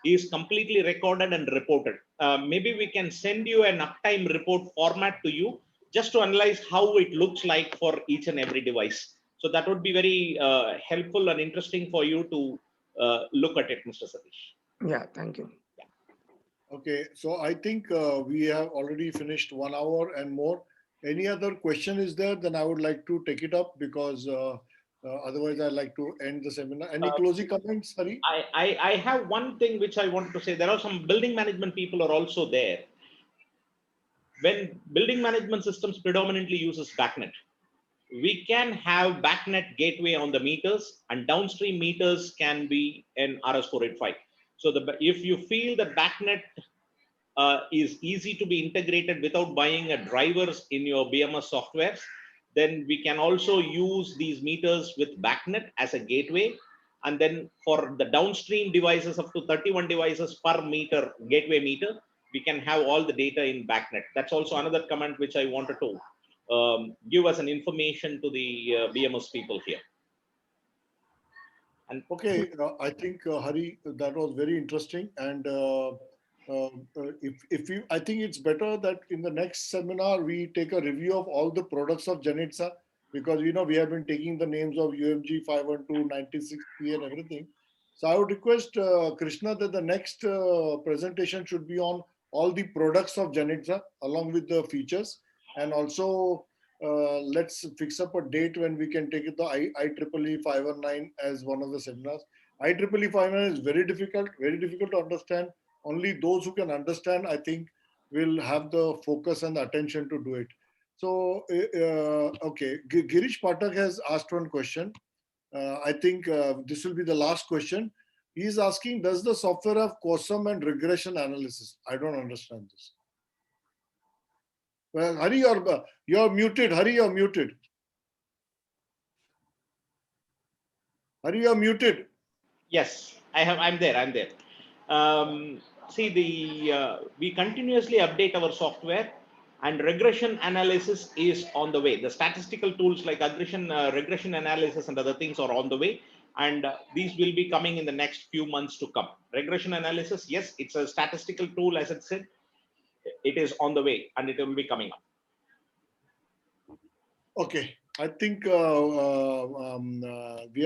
is completely recorded and reported. Maybe we can send you an uptime report format to you just to analyze how it looks like for each and every device. So that would be very helpful and interesting for you to look at it, Mr. Satish. Yeah, thank you. Okay, so I think we have already finished 1 hour and more. Any other question is there? Then I would like to take it up because otherwise I'd like to end the seminar. Any closing comments, Hari? I have one thing which I want to say. There are some building management people are also there. When building management systems predominantly uses BACnet, we can have BACnet gateway on the meters, and downstream meters can be an RS485. So if you feel that BACnet is easy to be integrated without buying a drivers in your BMS softwares, then we can also use these meters with BACnet as a gateway. And then for the downstream devices up to 31 devices per meter, gateway meter, we can have all the data in BACnet. That's also another comment which I wanted to give us an information to the BMS people here. And okay, I think Hari, that was very interesting. And if you, I think it's better that in the next seminar we take a review of all the products of Janitsa, because we have been taking the names of UMG 512, 96P and everything. So I would request Krishna that the next presentation should be on all the products of Janitsa along with the features, and also let's fix up a date when we can take it the IEEE 519 as one of the seminars. IEEE 519 is very difficult to understand. Only those who can understand, I think, will have the focus and the attention to do it. So, okay, Girish Patak has asked one question. I think this will be the last question. He is asking, does the software have COSM and regression analysis? I don't understand this. Well, Hari, you're muted. Hari, you're muted. Hari, you're muted. Yes, I'm there. I'm there. See, we continuously update our software, and regression analysis is on the way. The statistical tools like regression analysis and other things are on the way, and these will be coming in the next few months to come. Regression analysis, yes, it's a statistical tool, as it said. It is on the way, and it will be coming up. Okay, I think we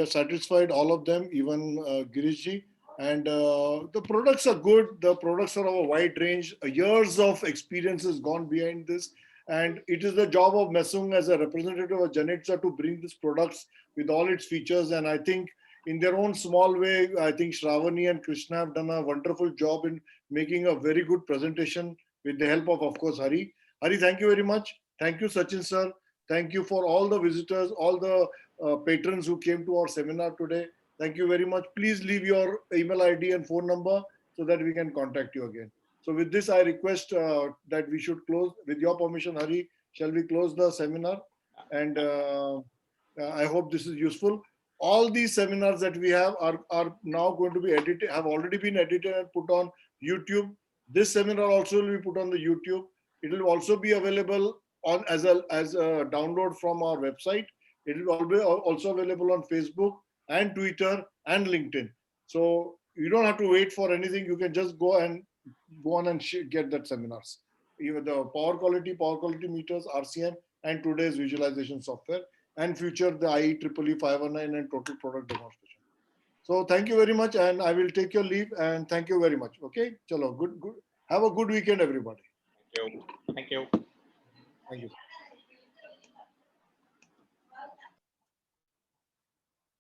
are satisfied, all of them, even Girishji. And the products are good. The products are of a wide range. Years of experience has gone behind this. And it is the job of Messung as a representative of Janitsa to bring these products with all its features. And I think in their own small way, I think Shravani and Krishna have done a wonderful job in making a very good presentation with the help of course, Hari. Hari, thank you very much. Thank you, Sachin sir. Thank you for all the visitors, all the patrons who came to our seminar today. Thank you very much. Please leave your email ID and phone number so that we can contact you again. So with this, I request that we should close. With your permission, Hari, shall we close the seminar? And I hope this is useful. All these seminars that we have are now going to be edited, have already been edited and put on YouTube. This seminar also will be put on the YouTube. It will also be available on as a download from our website. It will be also available on Facebook and Twitter and LinkedIn. So you don't have to wait for anything. You can just go on and get that seminars. even the power quality meters, RCM, and today's visualization software, and future the IEEE 519 and total product demonstration. So thank you very much, and I will take your leave, and thank you very much. Okay, chalo, good. Have a good weekend, everybody. Thank you. Thank you.